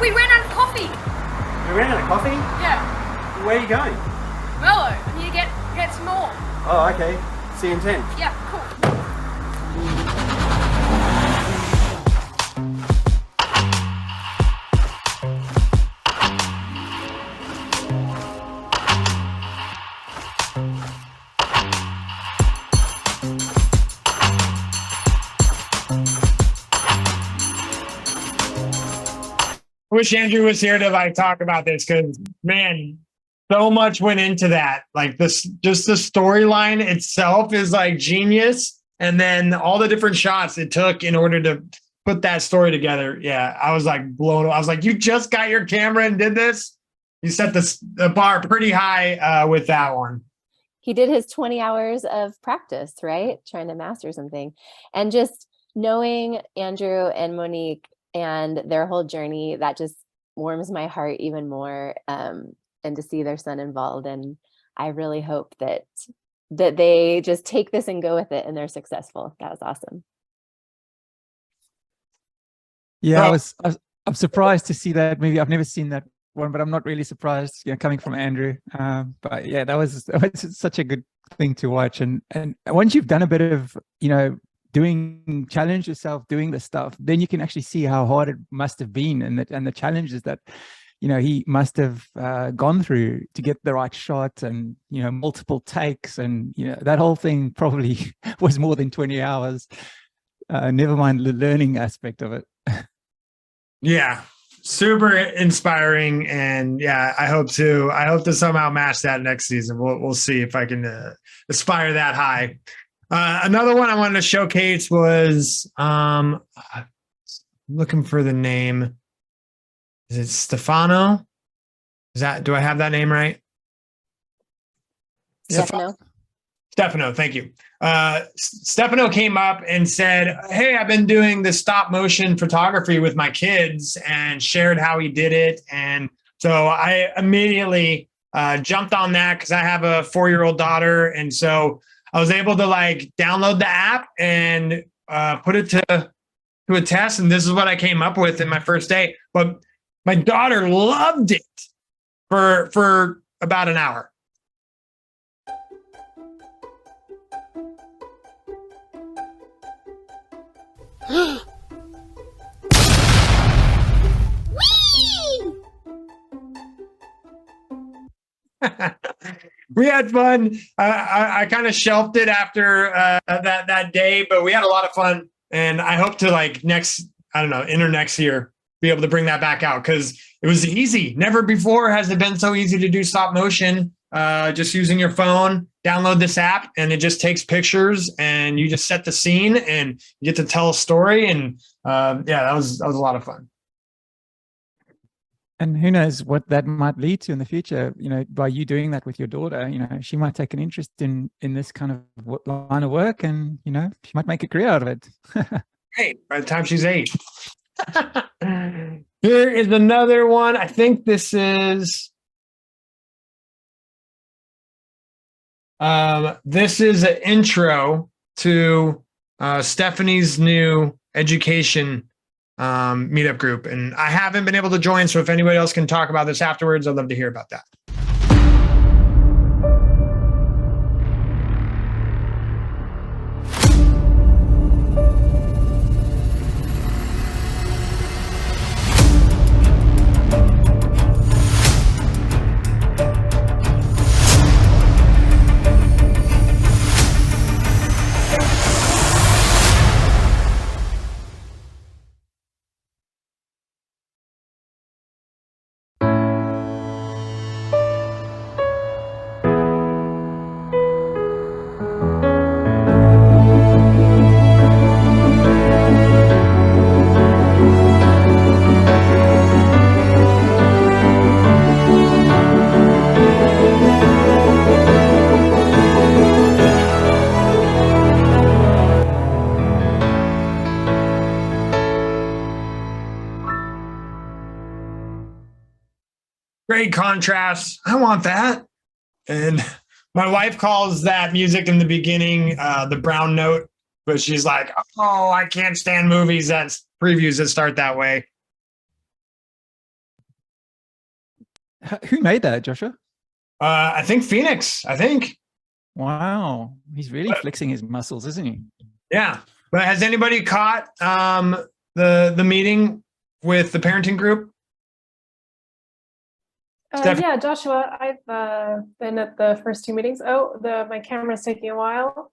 We ran out of coffee. You ran out of coffee? Yeah. Where are you going? Mellow. I need to get some more. Oh, okay. See you in 10. Yeah, cool. wish Andrew was here to like talk about this because man, so much went into that. Like this, just the storyline itself is like genius. And then all the different shots it took in order to put that story together. Yeah, I was like blown away. I was like, you just got your camera and did this? You set the bar pretty high with that one. He did his 20 hours of practice, right? Trying to master something. And just knowing Andrew and Monique and their whole journey, that just warms my heart even more. And to see their son involved. And I really hope that they just take this and go with it and they're successful. That was awesome. Yeah, I'm surprised to see that movie. I've never seen that one, but I'm not really surprised, coming from Andrew. But yeah, that was such a good thing to watch. And once you've done a bit of, challenge yourself doing this stuff, then you can actually see how hard it must have been and the challenges that he must have gone through to get the right shot and, multiple takes. And, that whole thing probably was more than 20 hours. Never mind the learning aspect of it. Yeah, super inspiring. And yeah, I hope to somehow match that next season. We'll see if I can aspire that high. Another one I wanted to showcase was looking for the name. Is it Stefano? Do I have that name right? Stefano, thank you. Stefano came up and said, hey, I've been doing this stop motion photography with my kids, and shared how he did it. And so I immediately jumped on that because I have a 4-year-old daughter. And so I was able to like download the app and put it to a test. And this is what I came up with in my first day. But my daughter loved it for about an hour. We had fun. I kind of shelved it after that day, but we had a lot of fun. And I hope to enter next year, be able to bring that back out because it was easy. Never before has it been so easy to do stop motion. Just using your phone, download this app, and it just takes pictures, and you just set the scene, and you get to tell a story. And that was a lot of fun. And who knows what that might lead to in the future, by you doing that with your daughter. She might take an interest in this kind of line of work, and, she might make a career out of it. Hey, by the time she's 8. Here is another one. I think this is an intro to Stephanie's new education meetup group. And I haven't been able to join, so if anybody else can talk about this afterwards, I'd love to hear about that. Great contrast. I want that. And my wife calls that music in the beginning the brown note, but she's like, oh, I can't stand movies that's previews that start that way. Who made that, Joshua? I think Phoenix, Wow. He's really flexing his muscles, isn't he? Yeah. But has anybody caught the meeting with the parenting group? Yeah, Joshua, I've been at the first 2 meetings. Oh, my camera's taking a while.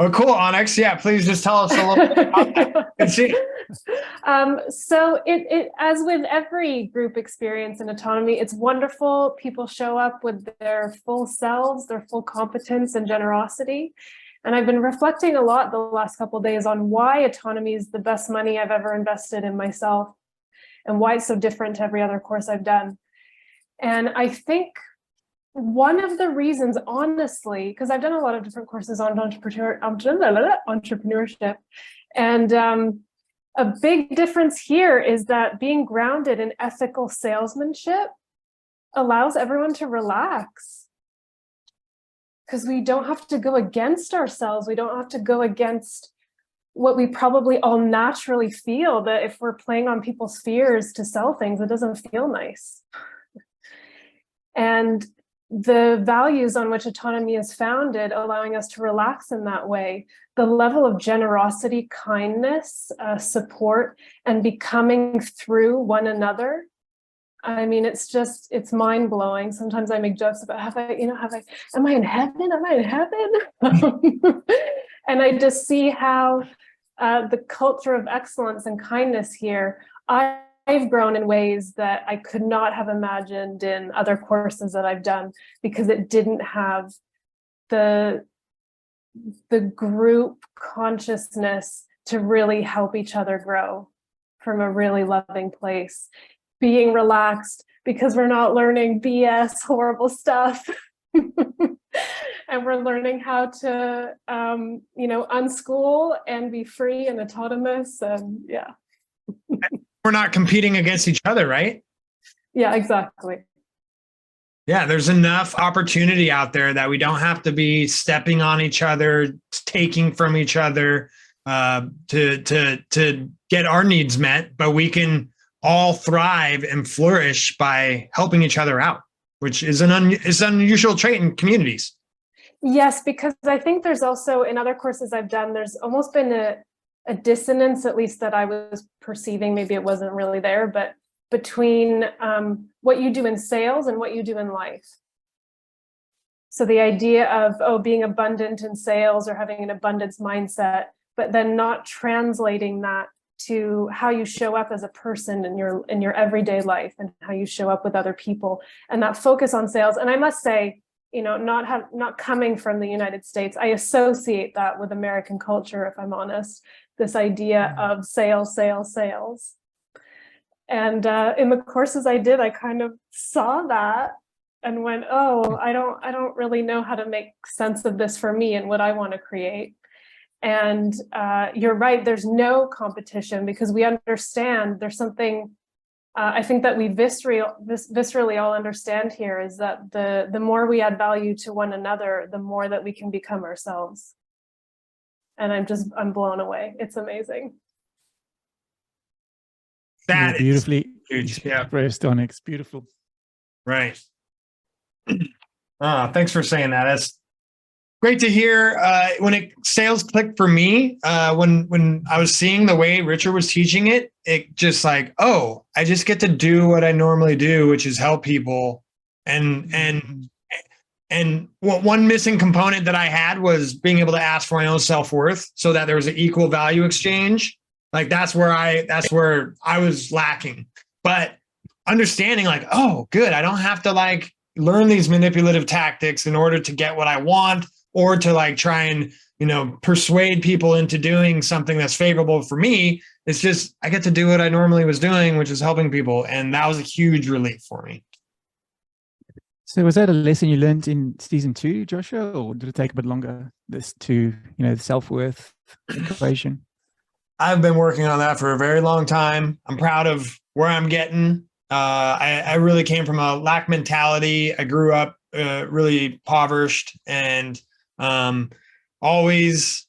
Oh, cool, Onyx. Yeah, please just tell us a little bit about that. So it as with every group experience in autonomy, it's wonderful. People show up with their full selves, their full competence and generosity. And I've been reflecting a lot the last couple of days on why autonomy is the best money I've ever invested in myself and why it's so different to every other course I've done. And I think one of the reasons, honestly, because I've done a lot of different courses on entrepreneurship, and a big difference here is that being grounded in ethical salesmanship allows everyone to relax. Because we don't have to go against ourselves. We don't have to go against what we probably all naturally feel, that if we're playing on people's fears to sell things, it doesn't feel nice. And the values on which autonomy is founded, allowing us to relax in that way, the level of generosity, kindness, support, and becoming through one another. I mean, it's mind blowing. Sometimes I make jokes about, am I in heaven? Am I in heaven? And I just see how the culture of excellence and kindness here, I've grown in ways that I could not have imagined in other courses that I've done, because it didn't have the group consciousness to really help each other grow from a really loving place. Being relaxed because we're not learning BS horrible stuff. And we're learning how to, unschool and be free and autonomous. And yeah. We're not competing against each other, right? Yeah, exactly. Yeah, there's enough opportunity out there that we don't have to be stepping on each other, taking from each other to get our needs met, but we can all thrive and flourish by helping each other out, which is an unusual trait in communities. Yes, because I think there's also, in other courses I've done, there's almost been a dissonance, at least that I was perceiving, maybe it wasn't really there, but between what you do in sales and what you do in life. So the idea of, being abundant in sales or having an abundance mindset, but then not translating that to how you show up as a person in your everyday life and how you show up with other people, and that focus on sales. And I must say, not coming from the United States, I associate that with American culture, if I'm honest, this idea of sales. And in the courses I did, I kind of saw that and went, I don't really know how to make sense of this for me and what I want to create. And you're right, there's no competition, because we understand there's something, I think that we viscerally all understand here, is that the more we add value to one another, the more that we can become ourselves. And I'm blown away. It's amazing. That is beautifully huge. Yeah. Expressed, Onyx. Beautiful. Right. Thanks for saying that. That's great to hear. When sales clicked for me, when I was seeing the way Richard was teaching it, it just like, I just get to do what I normally do, which is help people. And one missing component that I had was being able to ask for my own self-worth, so that there was an equal value exchange. Like that's where I was lacking. But understanding like, good, I don't have to learn these manipulative tactics in order to get what I want, or to try and, persuade people into doing something that's favorable for me. It's just, I get to do what I normally was doing, which is helping people. And that was a huge relief for me. So was that a lesson you learned in season 2, Joshua, or did it take a bit longer, the self-worth equation? I've been working on that for a very long time. I'm proud of where I'm getting. I really came from a lack mentality. I grew up really impoverished, and always,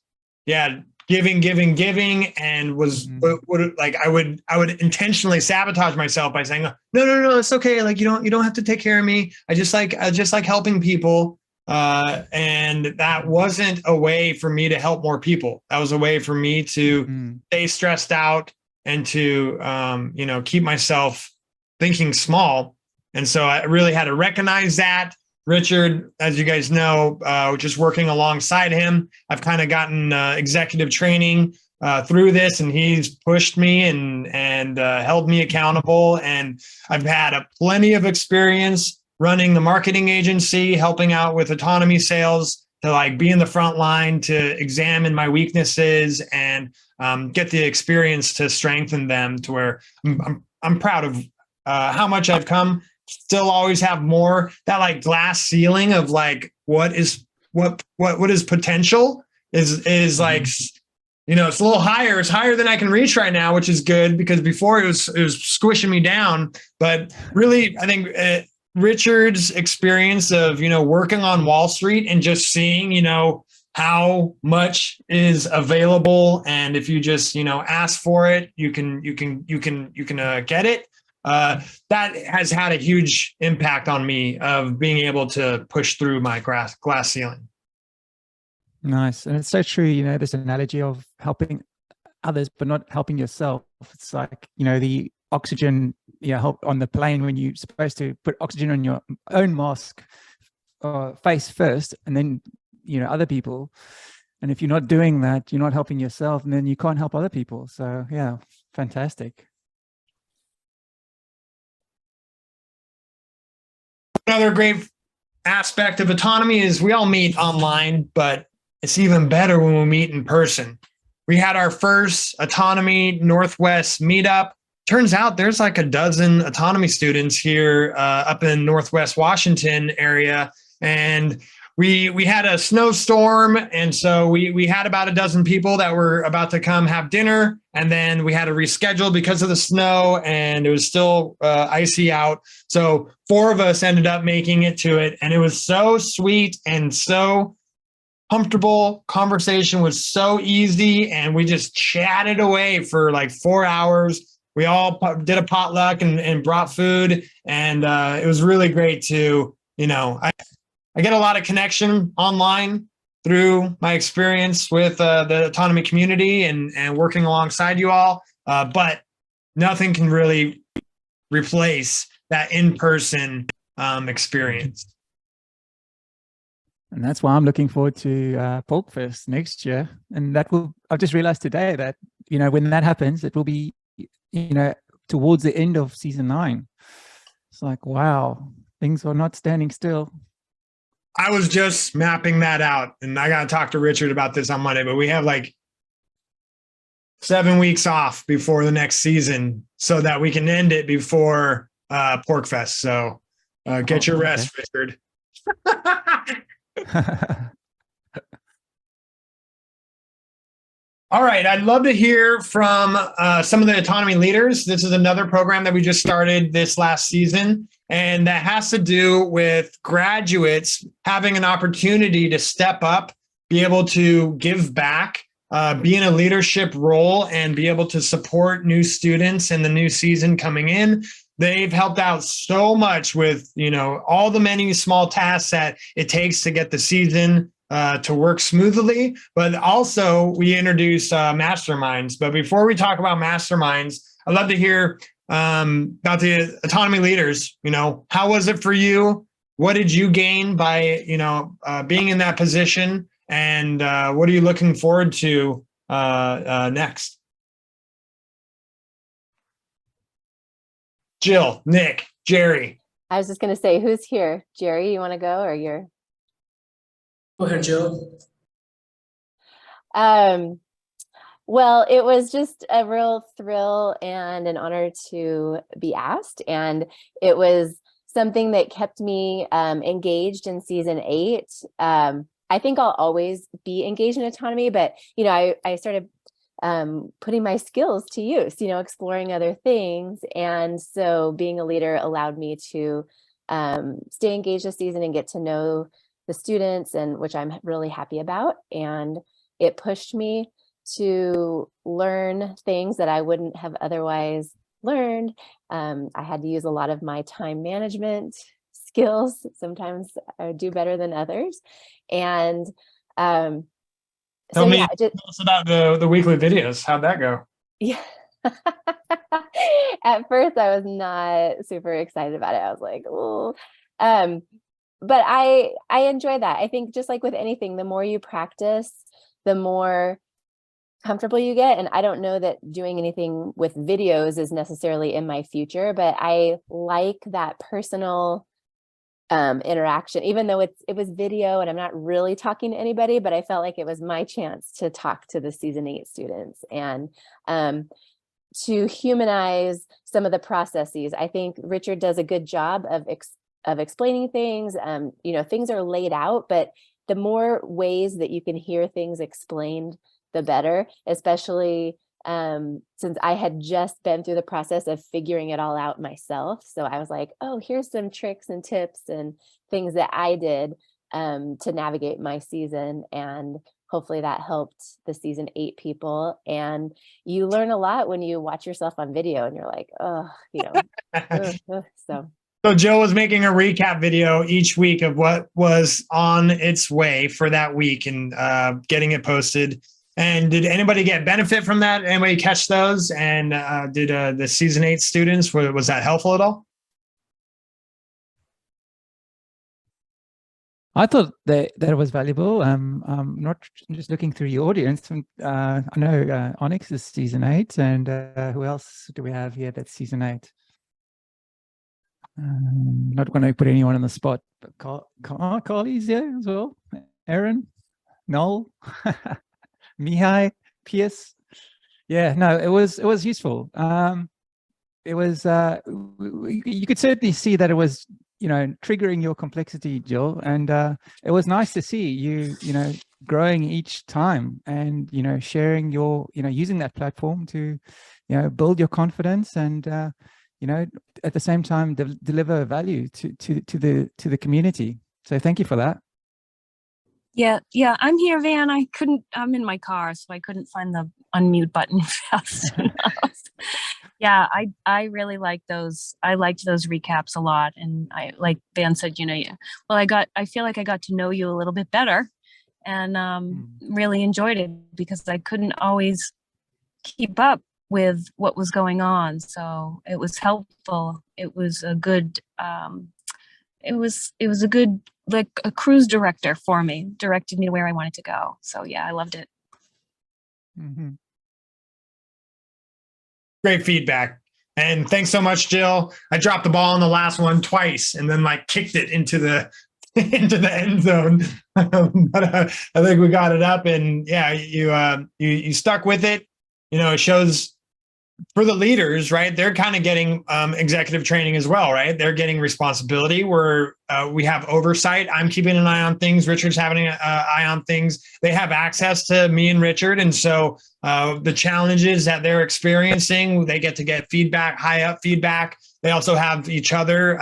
giving, and was I would intentionally sabotage myself by saying, no, it's okay. Like you don't have to take care of me. I just like helping people. And that wasn't a way for me to help more people. That was a way for me to stay stressed out and to, keep myself thinking small. And so I really had to recognize that Richard, as you guys know, just working alongside him, I've kind of gotten executive training through this, and he's pushed me and held me accountable. And I've had plenty of experience running the marketing agency, helping out with autonomy sales, to like be in the front line, to examine my weaknesses and get the experience to strengthen them, to where I'm proud of how much I've come. Still always have more. That like glass ceiling of like what is potential is like, you know, it's a little higher. It's higher than I can reach right now, which is good, because before it was squishing me down. But really, I think Richard's experience of, you know, working on Wall Street and just seeing, you know, how much is available, and if you just, you know, ask for it, you can get it. That has had a huge impact on me of being able to push through my glass ceiling. Nice. And it's so true, you know, this analogy of helping others but not helping yourself. It's like, you know, the oxygen, help on the plane, when you're supposed to put oxygen on your own mask face first, and then, you know, other people. And if you're not doing that, you're not helping yourself, and then you can't help other people. So yeah, fantastic. Another great aspect of autonomy is we all meet online, but it's even better when we meet in person. We had our first Autonomy Northwest meetup. Turns out there's like a dozen autonomy students here up in Northwest Washington area. And we had a snowstorm, and so we had about a dozen people that were about to come have dinner, and then we had to reschedule because of the snow, and it was still icy out. So 4 of us ended up making it to it, and it was so sweet and so comfortable. Conversation was so easy, and we just chatted away for like 4 hours. We all did a potluck and brought food, and it was really great to, you know, I get a lot of connection online through my experience with the autonomy community and working alongside you all, but nothing can really replace that in-person experience. And that's why I'm looking forward to Pork Fest next year. And that will, I've just realized today that, you know, when that happens, it will be, you know, towards the end of season 9. It's like, wow, things are not standing still. I was just mapping that out, and I got to talk to Richard about this on Monday, but we have like 7 weeks off before the next season so that we can end it before Pork Fest. So get your rest, Richard. All right. I'd love to hear from some of the autonomy leaders. This is another program that we just started this last season, and that has to do with graduates having an opportunity to step up, be able to give back, be in a leadership role, and be able to support new students in the new season coming in. They've helped out so much with, you know, all the many small tasks that it takes to get the season to work smoothly. But also we introduce masterminds. But before we talk about masterminds, I'd love to hear about the autonomy leaders. You know, how was it for you? What did you gain by, you know, being in that position? And what are you looking forward to next? Jill, Nick, Jerry. I was just going to say, who's here? Jerry, you want to go, or you're? Go ahead, Jill. Well, it was just a real thrill and an honor to be asked. And it was something that kept me engaged in season 8. I think I'll always be engaged in autonomy, but, you know, I started putting my skills to use, you know, exploring other things. And so being a leader allowed me to stay engaged this season and get to know the students, and which I'm really happy about. And it pushed me to learn things that I wouldn't have otherwise learned. I had to use a lot of my time management skills. Sometimes I do better than others. And Tell us about the weekly videos. How'd that go? Yeah. At first, I was not super excited about it. I was like, oh. but I enjoy that. I think just like with anything, the more you practice, the more comfortable you get. And I don't know that doing anything with videos is necessarily in my future, but I like that personal interaction, even though it was video and I'm not really talking to anybody, but I felt like it was my chance to talk to the season 8 students and to humanize some of the processes. I think Richard does a good job of explaining things. You know, things are laid out, but the more ways that you can hear things explained, the better, especially since I had just been through the process of figuring it all out myself. So I was like, oh, here's some tricks and tips and things that I did to navigate my season. And hopefully that helped the season 8 people. And you learn a lot when you watch yourself on video and you're like, oh, you know, So Jill was making a recap video each week of what was on its way for that week and getting it posted. And did anybody get benefit from that? Anybody catch those? And did the season 8 students, was that helpful at all? I thought that it was valuable. Not just looking through your audience. I know Onyx is season 8, and who else do we have here that's season 8? Not going to put anyone on the spot, but Carly's there as well. Aaron, Noel, Mihai, Pierce. Yeah, no, it was useful. It was you could certainly see that it was, you know, triggering your complexity, Jill, and it was nice to see you know, growing each time and, you know, sharing your, you know, using that platform to, you know, build your confidence and you know, at the same time deliver value to the community. So thank you for that. Yeah, I'm here, Van. I'm in my car, so I couldn't find the unmute button fast enough. Yeah, I really like those. I liked those recaps a lot. And I, like Van said, you know, I feel like I got to know you a little bit better and really enjoyed it because I couldn't always keep up with what was going on. So it was helpful. It was a good, it was a good, like a cruise director for me, directed me to where I wanted to go. So yeah, I loved it. Mm-hmm. Great feedback. And thanks so much, Jill. I dropped the ball on the last one twice and then like kicked it into the end zone. But I think we got it up, and yeah, you stuck with it. You know, it shows for the leaders, right? They're kind of getting executive training as well, right? They're getting responsibility where we have oversight. I'm keeping an eye on things. Richard's having an eye on things. They have access to me and Richard. And so the challenges that they're experiencing, they get to get feedback, high up feedback. They also have each other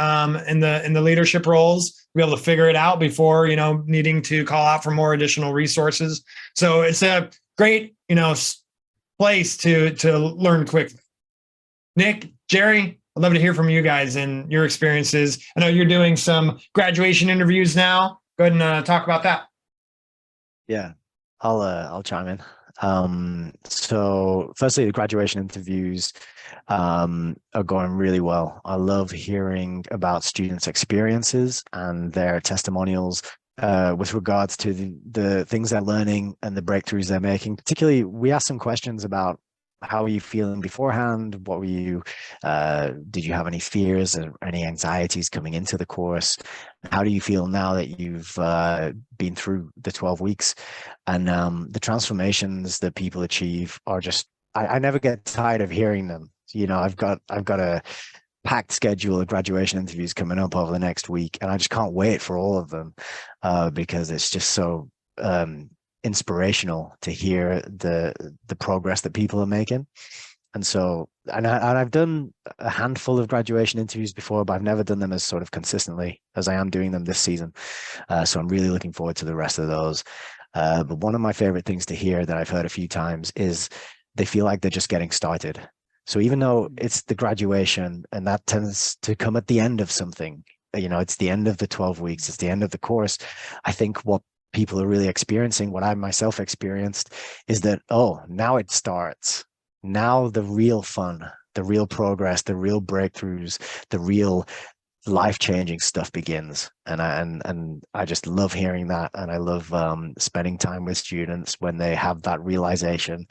in the leadership roles to be able to figure it out before, you know, needing to call out for more additional resources. So it's a great, you know, place to learn quickly. Nick, Jerry, I'd love to hear from you guys and your experiences. I know you're doing some graduation interviews now. Go ahead and talk about that. Yeah, I'll chime in. So firstly, the graduation interviews are going really well. I love hearing about students' experiences and their testimonials with regards to the things they're learning and the breakthroughs they're making. Particularly, we asked some questions about how are you feeling beforehand? What were you, did you have any fears or any anxieties coming into the course? How do you feel now that you've been through the 12 weeks? And the transformations that people achieve are just, I never get tired of hearing them. You know, I've got a packed schedule of graduation interviews coming up over the next week, and I just can't wait for all of them because it's just so inspirational to hear the progress that people are making. And so, and I've done a handful of graduation interviews before, but I've never done them as sort of consistently as I am doing them this season. So I'm really looking forward to the rest of those. But one of my favorite things to hear that I've heard a few times is they feel like they're just getting started. So even though it's the graduation and that tends to come at the end of something, you know, it's the end of the 12 weeks, it's the end of the course. I think what people are really experiencing, what I myself experienced, is that, oh, now it starts. Now the real fun, the real progress, the real breakthroughs, the real life-changing stuff begins. And I just love hearing that. And I love spending time with students when they have that realization.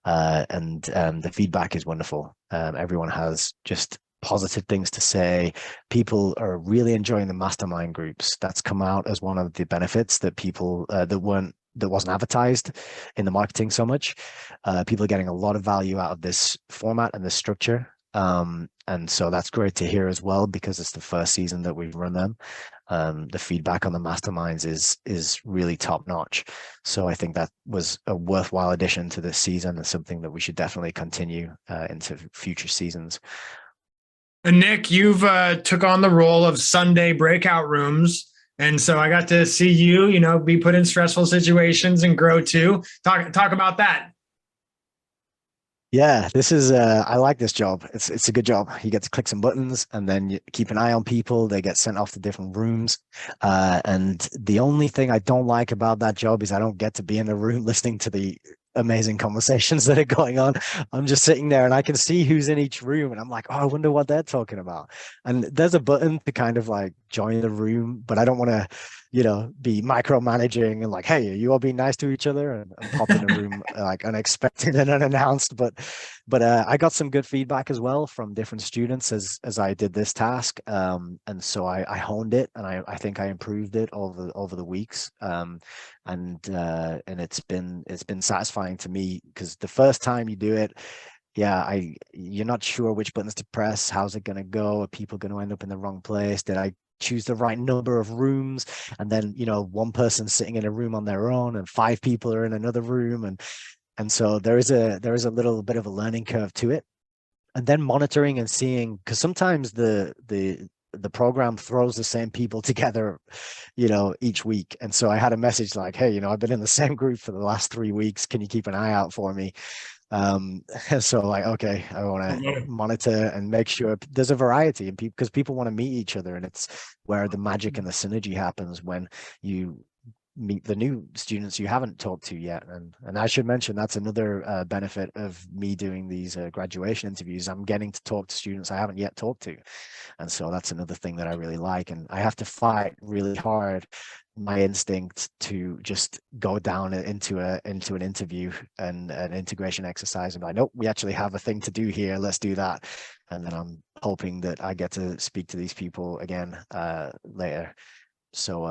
And the feedback is wonderful. Everyone has just positive things to say. People are really enjoying the mastermind groups. That's come out as one of the benefits that people that wasn't advertised in the marketing so much. People are getting a lot of value out of this format and this structure. And so that's great to hear as well, because it's the first season that we've run them. The feedback on the masterminds is really top notch. So I think that was a worthwhile addition to this season, and something that we should definitely continue into future seasons. And Nick, you've took on the role of Sunday breakout rooms. And so I got to see you, be put in stressful situations and grow too. Talk about that. Yeah, this is I like this job. It's a good job. You get to click some buttons, and then you keep an eye on people. They get sent off to different rooms. And the only thing I don't like about that job is I don't get to be in the room listening to the amazing conversations that are going on. I'm just sitting there and I can see who's in each room, and I'm like, oh, I wonder what they're talking about. And there's a button to kind of like join the room, but I don't want to, be micromanaging and like, hey, you all being nice to each other, and pop in a room like unexpected and unannounced. But I got some good feedback as well from different students as I did this task. And so I honed it, and I think I improved it over the weeks. And it's been satisfying to me, because the first time you do it, you're not sure which buttons to press. How's it going to go? Are people going to end up in the wrong place? Did I choose the right number of rooms? And then, one person sitting in a room on their own, and 5 people are in another room. And so there is a little bit of a learning curve to it. And then monitoring and seeing, because sometimes the program throws the same people together, each week. And so I had a message like, hey, I've been in the same group for the last 3 weeks. Can you keep an eye out for me? So like, okay, I want to monitor and make sure there's a variety, and because people want to meet each other, and it's where the magic and the synergy happens when you meet the new students you haven't talked to yet. And I should mention, that's another benefit of me doing these graduation interviews. I'm getting to talk to students I haven't yet talked to. And so that's another thing that I really like. And I have to fight really hard my instinct to just go down into an interview and an integration exercise and be like, nope, we actually have a thing to do here, let's do that. And then I'm hoping that I get to speak to these people again later. So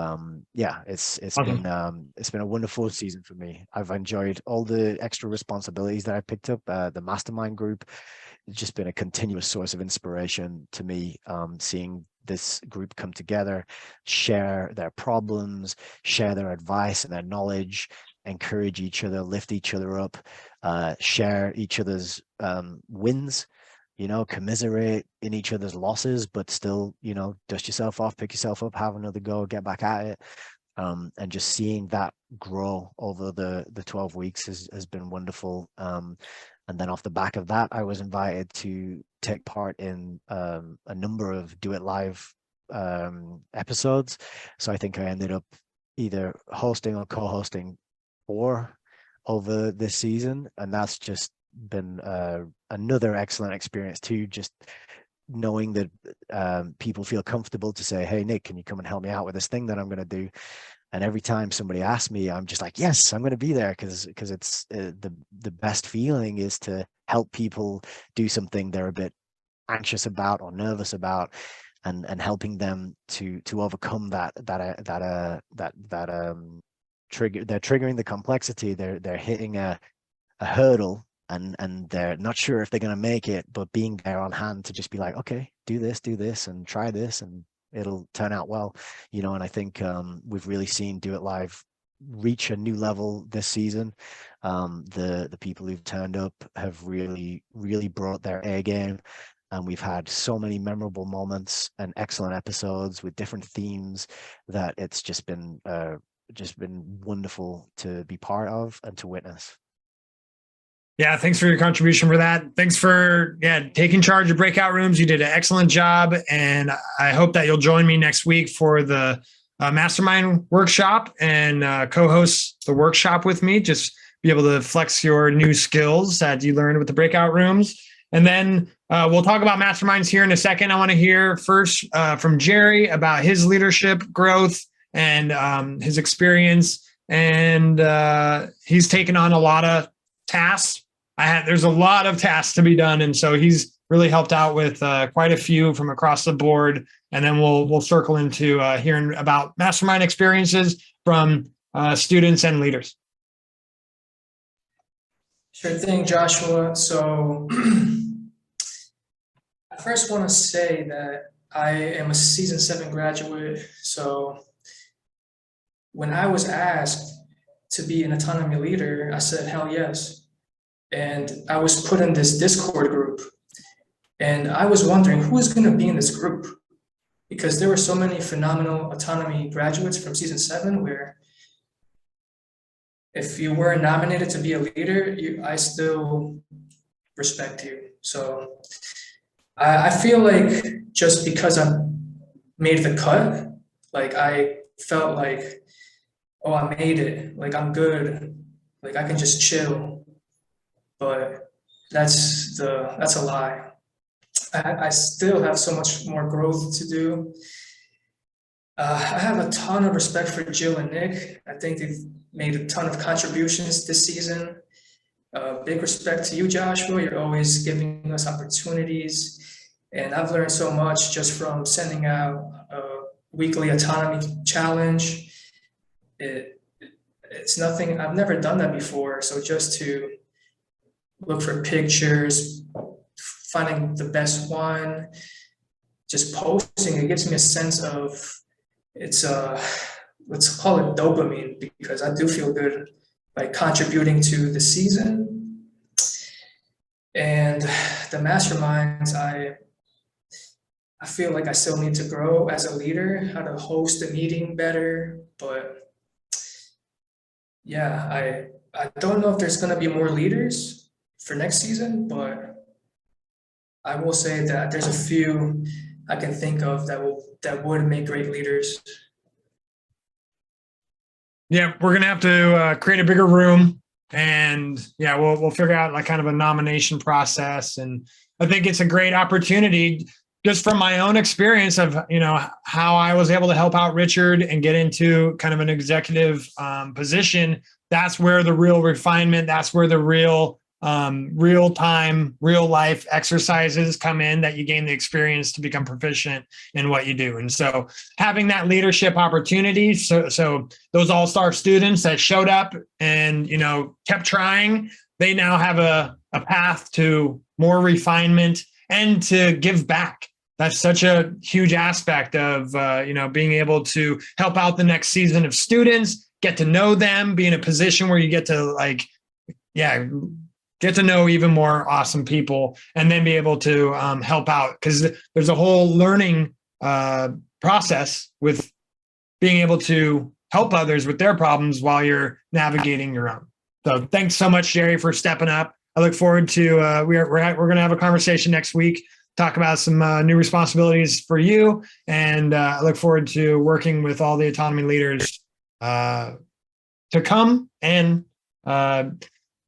it's been a wonderful season for me. I've enjoyed all the extra responsibilities that I picked up. The mastermind group, it's just been a continuous source of inspiration to me, seeing this group come together, share their problems, share their advice and their knowledge, encourage each other, lift each other up, share each other's wins, commiserate in each other's losses, but still, dust yourself off, pick yourself up, have another go, get back at it. And just seeing that grow over the 12 weeks has been wonderful. And then off the back of that, I was invited to take part in a number of Do It Live episodes. So I think I ended up either hosting or co-hosting 4 over this season. And that's just been another excellent experience too, just knowing that people feel comfortable to say, hey, Nick, can you come and help me out with this thing that I'm going to do? And every time somebody asks me, I'm just like, yes, I'm going to be there, because it's the best feeling is to help people do something they're a bit anxious about or nervous about, and helping them to overcome that trigger. They're triggering the complexity. They're hitting a hurdle, and they're not sure if they're going to make it, but being there on hand to just be like, okay, do this and try this, and it'll turn out well, and I think we've really seen Do It Live reach a new level this season. The people who've turned up have really brought their A game, and we've had so many memorable moments and excellent episodes with different themes that it's just been wonderful to be part of and to witness. Yeah, thanks for your contribution for that. Thanks for taking charge of breakout rooms. You did an excellent job, and I hope that you'll join me next week for the mastermind workshop and co-host the workshop with me. Just be able to flex your new skills that you learned with the breakout rooms. And then We'll talk about masterminds here in a second. I want to hear first from Jerry about his leadership growth and his experience. And he's taken on a lot of tasks. There's a lot of tasks to be done. And so he's really helped out with quite a few from across the board. And then we'll circle into hearing about mastermind experiences from students and leaders. Sure thing, Joshua. So I first want to say that I am a season 7 graduate. So when I was asked to be an autonomy leader, I said, hell yes. And I was put in this Discord group. And I was wondering who is going to be in this group, because there were so many phenomenal autonomy graduates from season 7 where if you were nominated to be a leader, I still respect you. So I feel like just because I made the cut, like I felt like, oh, I made it, like I'm good, like I can just chill. But that's a lie. I still have so much more growth to do. I have a ton of respect for Jill and Nick. I think they've made a ton of contributions this season. Big respect to you, Joshua. You're always giving us opportunities. And I've learned so much just from sending out a weekly autonomy challenge. It's nothing, I've never done that before. So just to look for pictures, finding the best one, just posting, it gives me a sense of, let's call it dopamine, because I do feel good like contributing to the season. And the masterminds, I feel like I still need to grow as a leader, how to host a meeting better. But yeah, I don't know if there's going to be more leaders for next season, but I will say that there's a few I can think of that would make great leaders. Yeah, we're gonna have to create a bigger room, and yeah, we'll figure out like kind of a nomination process. And I think it's a great opportunity, just from my own experience of how I was able to help out Richard and get into kind of an executive position. That's where the real refinement, that's where the real real-time, real-life exercises come in, that you gain the experience to become proficient in what you do. And so having that leadership opportunity, so those all-star students that showed up and kept trying, they now have a path to more refinement and to give back. That's such a huge aspect of being able to help out the next season of students, get to know them, be in a position where you get to get to know even more awesome people, and then be able to help out, because there's a whole learning process with being able to help others with their problems while you're navigating your own. So thanks so much, Jerry, for stepping up. I look forward to we're going to have a conversation next week, talk about some new responsibilities for you, and I look forward to working with all the autonomy leaders to come. And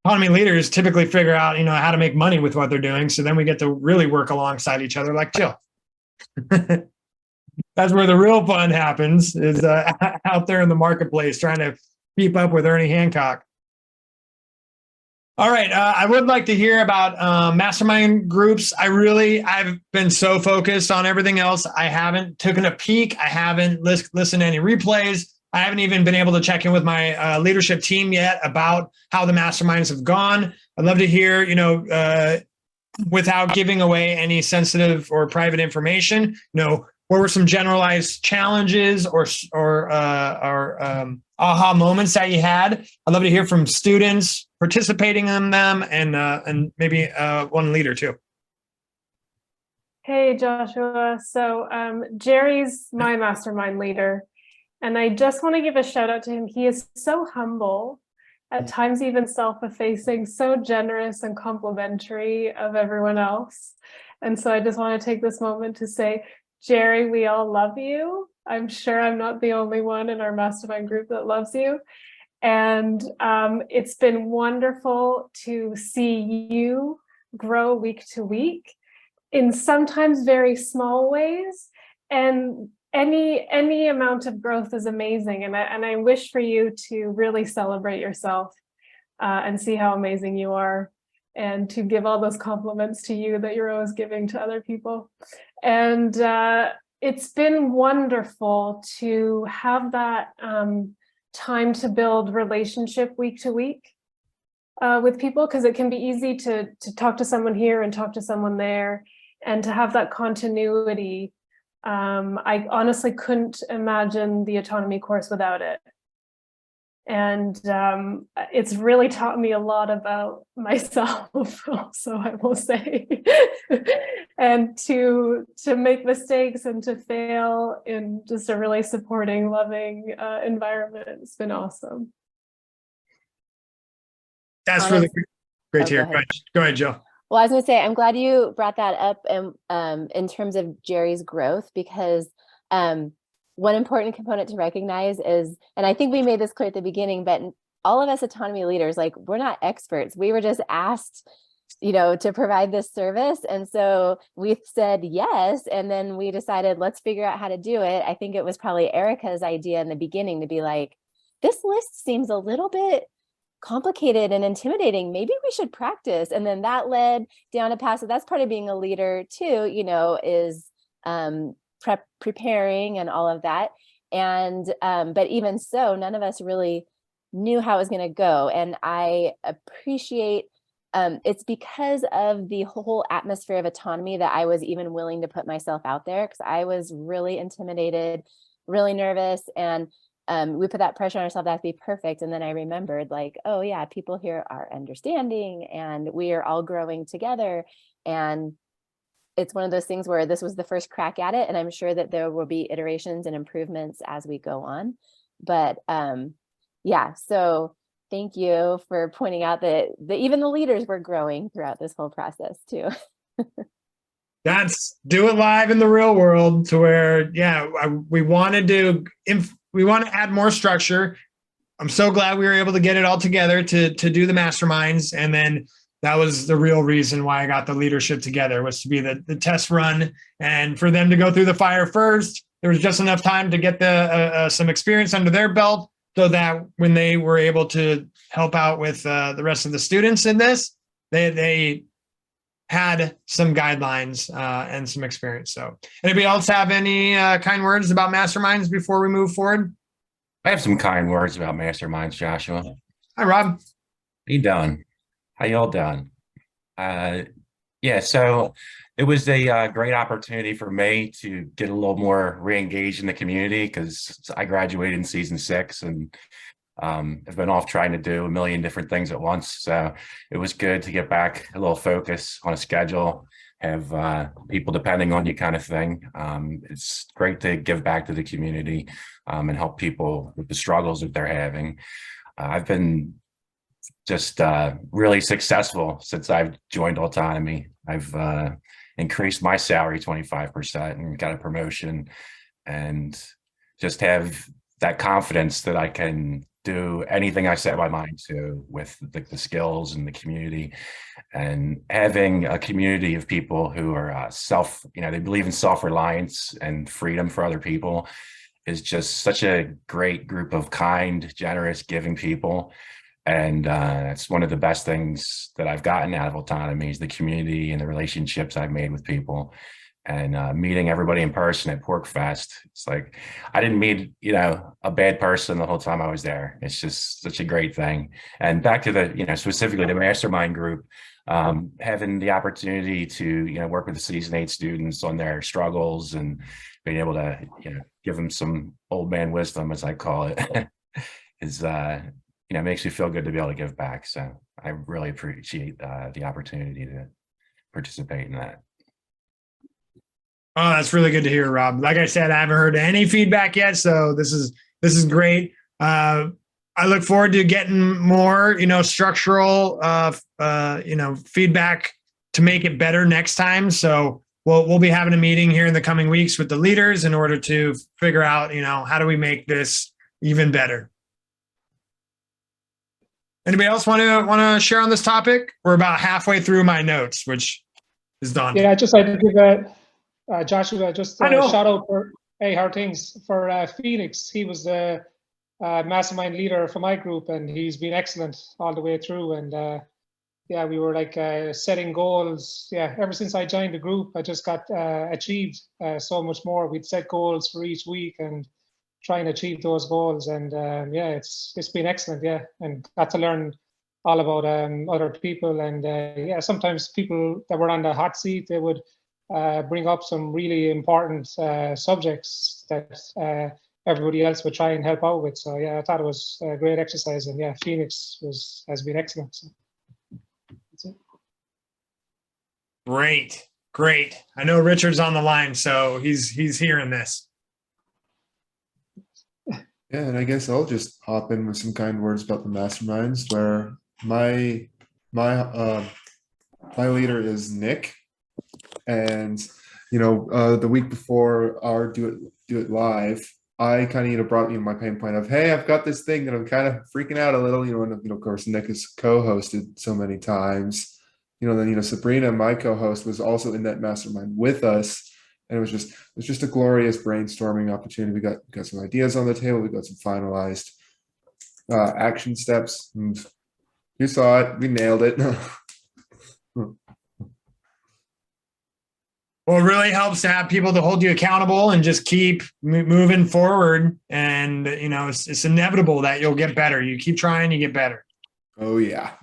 autonomy leaders typically figure out, how to make money with what they're doing. So then we get to really work alongside each other like Jill. That's where the real fun happens, is out there in the marketplace trying to keep up with Ernie Hancock. All right. I would like to hear about mastermind groups. I've been so focused on everything else. I haven't taken a peek. I haven't listened to any replays. I haven't even been able to check in with my leadership team yet about how the masterminds have gone. I'd love to hear, without giving away any sensitive or private information, what were some generalized challenges or aha moments that you had? I'd love to hear from students participating in them, and maybe one leader too. Hey, Joshua. So Jerry's my mastermind leader. And I just want to give a shout out to him. He is so humble, at times even self-effacing, so generous and complimentary of everyone else. And so I just want to take this moment to say, Jerry, we all love you. I'm sure I'm not the only one in our mastermind group that loves you. And it's been wonderful to see you grow week to week. in sometimes very small ways, and any amount of growth is amazing. And I wish for you to really celebrate yourself and see how amazing you are, and to give all those compliments to you that you're always giving to other people. And it's been wonderful to have that time to build relationship week to week with people, because it can be easy to talk to someone here and talk to someone there, and to have that continuity. I honestly couldn't imagine the autonomy course without it. And it's really taught me a lot about myself also, I will say. And to make mistakes and to fail in just a really supporting, loving environment. It's been awesome. That's really great to hear. Go ahead, Jill. Well, I was going to say, I'm glad you brought that up in terms of Jerry's growth, because one important component to recognize is, and I think we made this clear at the beginning, but all of us autonomy leaders, like, we're not experts. We were just asked, to provide this service. And so we said yes. And then we decided, let's figure out how to do it. I think it was probably Erica's idea in the beginning to be like, this list seems a little bit complicated and intimidating. Maybe we should practice. And then that led down a path. So that's part of being a leader too, is preparing and all of that. And but even so, none of us really knew how it was going to go. And I appreciate it's because of the whole atmosphere of autonomy that I was even willing to put myself out there, because I was really intimidated, really nervous, and we put that pressure on ourselves to be perfect. And then I remembered, like, oh yeah, people here are understanding, and we are all growing together. And it's one of those things where this was the first crack at it, and I'm sure that there will be iterations and improvements as we go on. But yeah, so thank you for pointing out that even the leaders were growing throughout this whole process too. That's do it live in the real world, to where, we want to add more structure. I'm so glad we were able to get it all together to do the masterminds. And then that was the real reason why I got the leadership together, was to be the test run, and for them to go through the fire first. There was just enough time to get some experience under their belt, so that when they were able to help out with the rest of the students in this, they had some guidelines and some experience. So anybody else have any kind words about masterminds before we move forward? I have some kind words about masterminds, Joshua. Hi, Rob. How you doing? How y'all doing? So it was a great opportunity for me to get a little more re-engaged in the community, because I graduated in season 6 and I've been off trying to do a million different things at once. So it was good to get back a little focus on a schedule, have people depending on you kind of thing. It's great to give back to the community and help people with the struggles that they're having. I've been just really successful since I've joined Autonomy. I've increased my salary 25% and got a promotion, and just have that confidence that I can do anything I set my mind to with the skills and the community, and having a community of people who are they believe in self-reliance and freedom for other people is just such a great group of kind, generous, giving people. And it's one of the best things that I've gotten out of Autonomy, is the community and the relationships I've made with people, and meeting everybody in person at PorkFest. It's like, I didn't meet, a bad person the whole time I was there. It's just such a great thing. And back to the, specifically the mastermind group, having the opportunity to, work with the season 8 students on their struggles and being able to, give them some old man wisdom, as I call it, is, makes me feel good to be able to give back. So I really appreciate the opportunity to participate in that. Oh, that's really good to hear, Rob. Like I said, I haven't heard any feedback yet, so this is great. I look forward to getting more, structural, feedback to make it better next time. So we'll be having a meeting here in the coming weeks with the leaders in order to figure out, how do we make this even better. Anybody else want to share on this topic? We're about halfway through my notes, which is done. Yeah, I'd just like to give Joshua just I a know. shout out for how things for Phoenix. He was the mastermind leader for my group, and he's been excellent all the way through. And yeah, we were like setting goals. Yeah, ever since I joined the group, I just got achieved so much more. We'd set goals for each week and try and achieve those goals. And yeah, it's been excellent. Yeah, and got to learn all about other people. And yeah, sometimes people that were on the hot seat, they would bring up some really important subjects that everybody else would try and help out with. So yeah, I thought it was a great exercise. And yeah, Phoenix has been excellent. So. Great. I know Richard's on the line, so he's hearing this. Yeah, and I guess I'll just hop in with some kind words about the masterminds, where my leader is Nick, and the week before our do it live, I kind of brought my pain point of, hey, I've got this thing that I'm kind of freaking out a little, and of course Nick has co-hosted so many times. Then Sabrina, my co-host, was also in that mastermind with us, and it was just a glorious brainstorming opportunity. We got some ideas on the table. We got some finalized action steps. And you saw it. We nailed it. Well, it really helps to have people to hold you accountable and just keep moving forward. And it's inevitable that you'll get better. You keep trying, you get better. Oh yeah.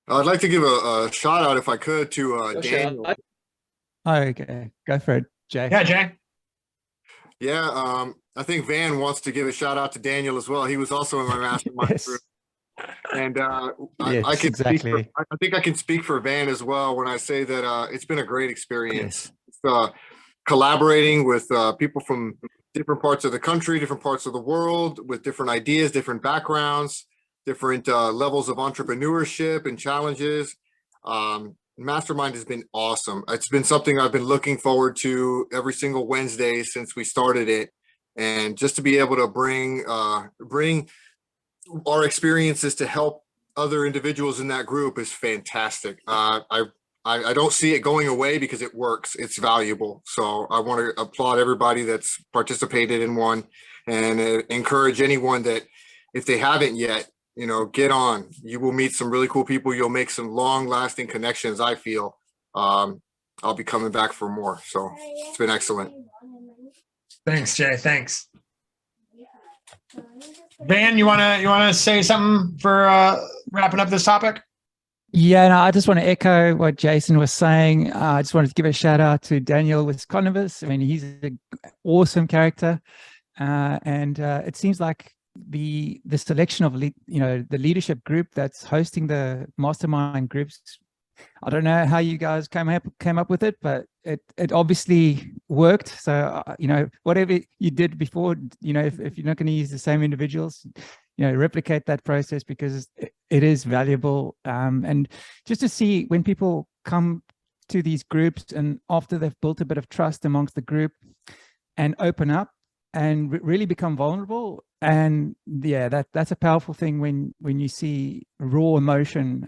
I'd like to give a shout out, if I could, to Daniel. Okay, go for it, Jay. Yeah, Jay. Yeah, I think Van wants to give a shout out to Daniel as well. He was also in my mastermind Yes. group. And Yes, I can exactly. I think I can speak for Van as well when I say that it's been a great experience. Yes. Collaborating with people from different parts of the country, different parts of the world, with different ideas, different backgrounds, different levels of entrepreneurship and challenges. Mastermind has been awesome. It's been something I've been looking forward to every single Wednesday since we started it. And just to be able to bring our experiences to help other individuals in that group is fantastic. I don't see it going away because it works. It's valuable. So I want to applaud everybody that's participated in one, and encourage anyone that, if they haven't yet, get on. You will meet some really cool people. You'll make some long-lasting connections, I feel. I'll be coming back for more. So it's been excellent. Thanks, Jay. Thanks. Van, you wanna say something for wrapping up this topic? Yeah, no, I just want to echo what Jason was saying. I just wanted to give a shout out to Daniel Wisconowitz. I mean, he's an awesome character, and it seems like the selection of the leadership group that's hosting the mastermind groups. I don't know how you guys came up with it, but it obviously worked. So whatever you did before, if you're not going to use the same individuals, replicate that process, because it is valuable. And just to see when people come to these groups, and after they've built a bit of trust amongst the group and open up and really become vulnerable. And yeah, that's a powerful thing when you see raw emotion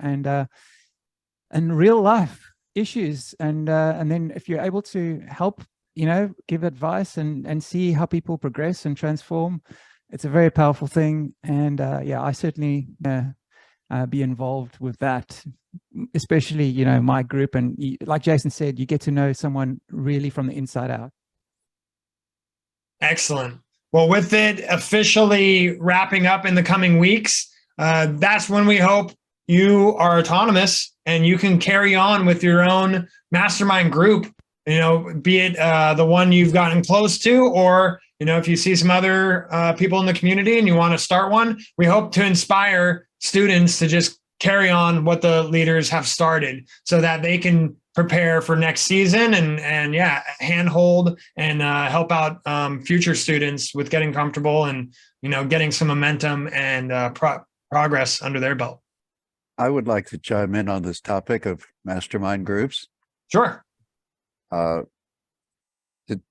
and real life issues. And then if you're able to help, give advice and see how people progress and transform, it's a very powerful thing. And yeah, I certainly be involved with that, especially, my group. And like Jason said, you get to know someone really from the inside out. Excellent. Well, with it officially wrapping up in the coming weeks, that's when we hope you are autonomous and you can carry on with your own mastermind group, be it the one you've gotten close to, or, if you see some other people in the community and you want to start one. We hope to inspire students to just carry on what the leaders have started so that they can prepare for next season and yeah, handhold and help out future students with getting comfortable and, getting some momentum and progress under their belt. I would like to chime in on this topic of mastermind groups. Sure.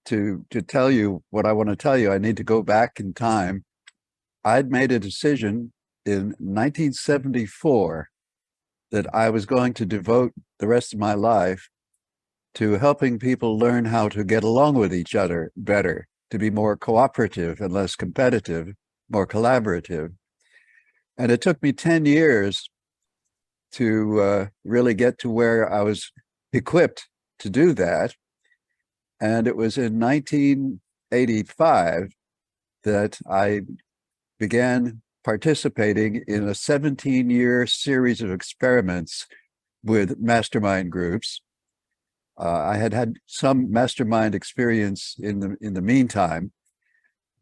To tell you what I want to tell you, I need to go back in time. I'd made a decision in 1974 that I was going to devote the rest of my life to helping people learn how to get along with each other better, to be more cooperative and less competitive, more collaborative. And it took me 10 years to really get to where I was equipped to do that. And it was in 1985 that I began participating in a 17-year series of experiments with mastermind groups. I had had some mastermind experience in the meantime,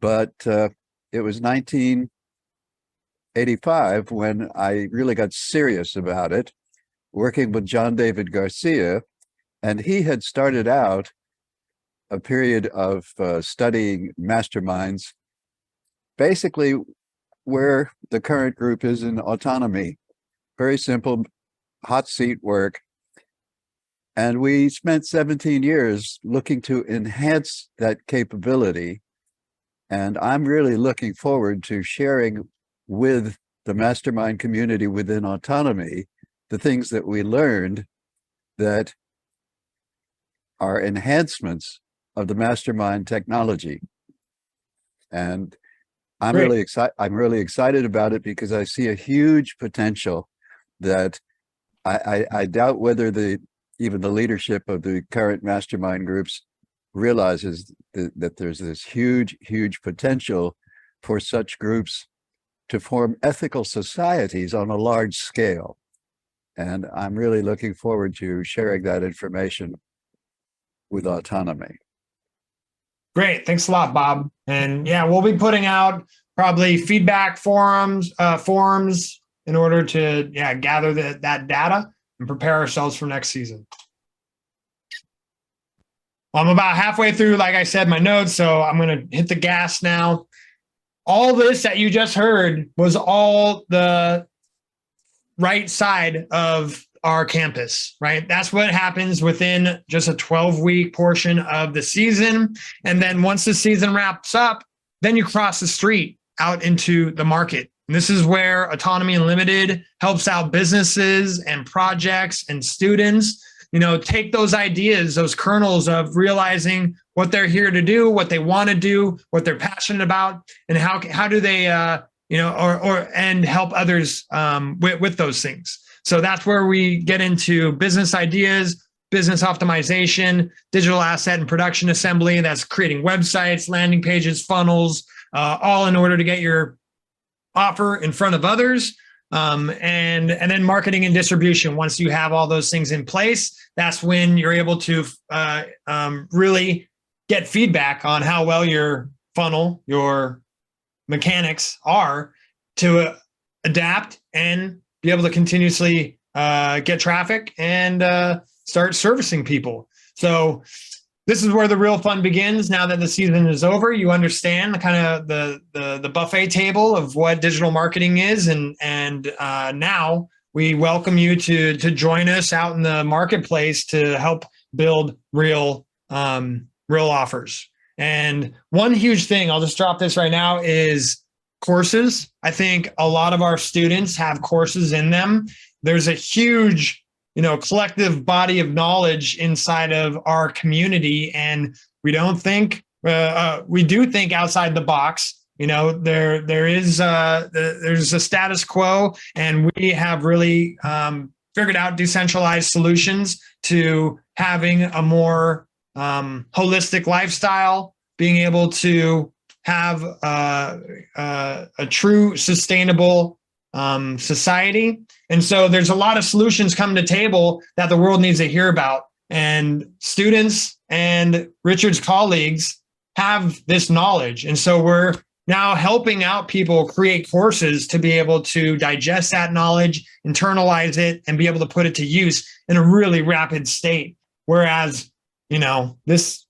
but it was 1985 when I really got serious about it, working with John David Garcia, and he had started out a period of studying masterminds, basically where the current group is in autonomy. Very simple, hot seat work. And we spent 17 years looking to enhance that capability. And I'm really looking forward to sharing with the mastermind community within autonomy the things that we learned that are enhancements of the mastermind technology. And I'm really excited about it because I see a huge potential that I doubt whether even the leadership of the current mastermind groups realizes that there's this huge potential for such groups to form ethical societies on a large scale. And I'm really looking forward to sharing that information with autonomy. Great. Thanks a lot, Bob. And yeah, we'll be putting out probably feedback forums in order to gather that data and prepare ourselves for next season. Well, I'm about halfway through, like I said, my notes, so I'm going to hit the gas now. All this that you just heard was all the right side of our campus, right? That's what happens within just a 12-week portion of the season. And then once the season wraps up, then you cross the street out into the market. And this is where Autonomy Unlimited helps out businesses and projects and students, take those ideas, those kernels of realizing what they're here to do, what they want to do, what they're passionate about, and how do they, and help others with those things. So that's where we get into business ideas, business optimization, digital asset and production assembly. That's creating websites, landing pages, funnels, all in order to get your offer in front of others. And then marketing and distribution. Once you have all those things in place, that's when you're able to really get feedback on how well your funnel, your mechanics are to adapt and be able to continuously get traffic and start servicing people. So this is where the real fun begins. Now that the season is over, you understand the kind of the buffet table of what digital marketing is, and now we welcome you to join us out in the marketplace to help build real offers. And one huge thing, I'll just drop this right now, is courses. I think a lot of our students have courses in them. There's a huge collective body of knowledge inside of our community, and we do think outside the box. There's a status quo, and we have really figured out decentralized solutions to having a more holistic lifestyle, being able to have a true sustainable society. And so there's a lot of solutions coming to table that the world needs to hear about. And students and Richard's colleagues have this knowledge. And so we're now helping out people create courses to be able to digest that knowledge, internalize it, and be able to put it to use in a really rapid state. Whereas, this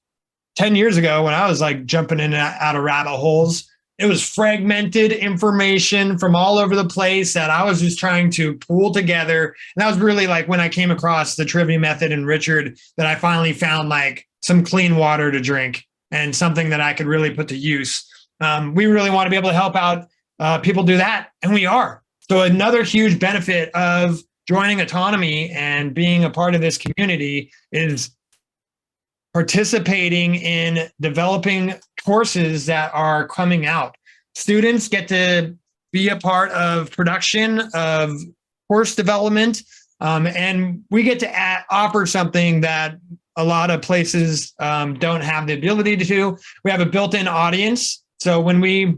10 years ago, when I was like jumping in and out of rabbit holes, it was fragmented information from all over the place that I was just trying to pull together. And that was really like when I came across the trivia method and Richard, that I finally found like some clean water to drink and something that I could really put to use. We really want to be able to help out people do that, and we are. So another huge benefit of joining Autonomy and being a part of this community is participating in developing courses that are coming out. Students get to be a part of production of course development, and we get to offer something that a lot of places don't have the ability to do. We have a built-in audience. So when we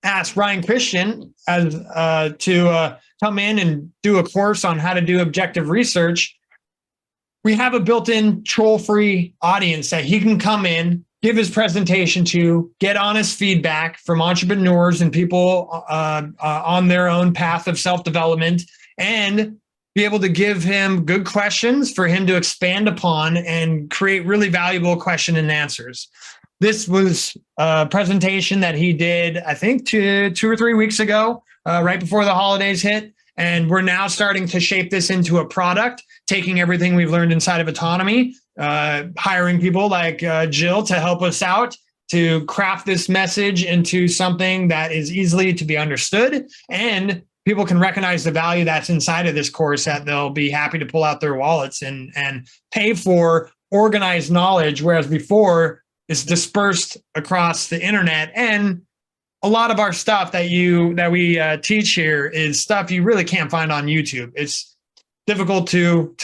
asked Ryan Christian as to come in and do a course on how to do objective research, we have a built-in troll-free audience that he can come in, give his presentation to, get honest feedback from entrepreneurs and people on their own path of self-development, and be able to give him good questions for him to expand upon and create really valuable question and answers. This was a presentation that he did, I think, 2 or 3 weeks ago, right before the holidays hit. And we're now starting to shape this into a product, taking everything we've learned inside of Autonomy, hiring people like Jill to help us out to craft this message into something that is easily to be understood, and people can recognize the value that's inside of this course, that they'll be happy to pull out their wallets and pay for organized knowledge, whereas before it's dispersed across the internet. And a lot of our stuff that we teach here is stuff you really can't find on YouTube. It's difficult to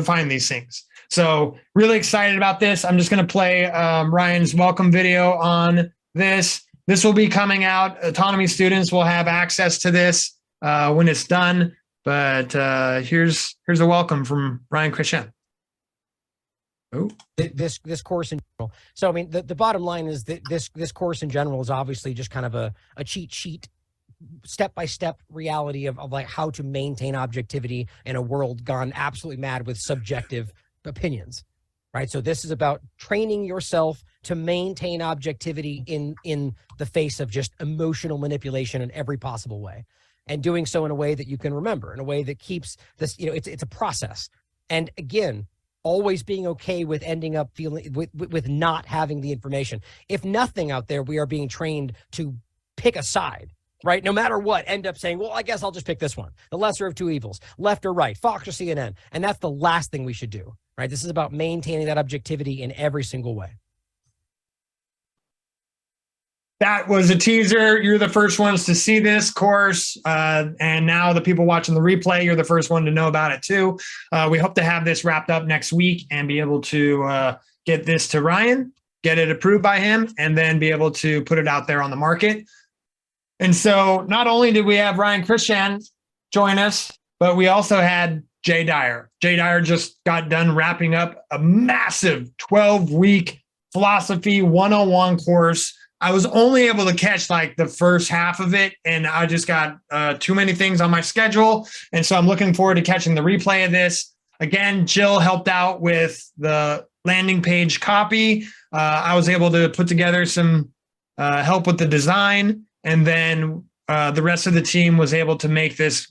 find these things. So really excited about this. I'm just going to play Ryan's welcome video on this. This will be coming out. Autonomy students will have access to this when it's done. But here's a welcome from Ryan Christian. Oh. This course in general. So I mean, the bottom line is that this course in general is obviously just kind of a cheat sheet, step-by-step reality of like how to maintain objectivity in a world gone absolutely mad with subjective opinions, right? So this is about training yourself to maintain objectivity in the face of just emotional manipulation in every possible way, and doing so in a way that you can remember, in a way that keeps this, it's a process. And again, always being okay with ending up feeling with not having the information. If nothing out there, we are being trained to pick a side, right? No matter what, end up saying, well, I guess I'll just pick this one, the lesser of two evils, left or right, Fox or CNN. And that's the last thing we should do, right? This is about maintaining that objectivity in every single way. That was a teaser. You're the first ones to see this course. And now the people watching the replay, you're the first one to know about it too. We hope to have this wrapped up next week and be able to get this to Ryan, get it approved by him, and then be able to put it out there on the market. And so not only did we have Ryan Christian join us, but we also had Jay Dyer. Jay Dyer just got done wrapping up a massive 12-week philosophy 101 course. I was only able to catch like the first half of it, and I just got too many things on my schedule. And so I'm looking forward to catching the replay of this. Again, Jill helped out with the landing page copy. I was able to put together some help with the design, and then the rest of the team was able to make this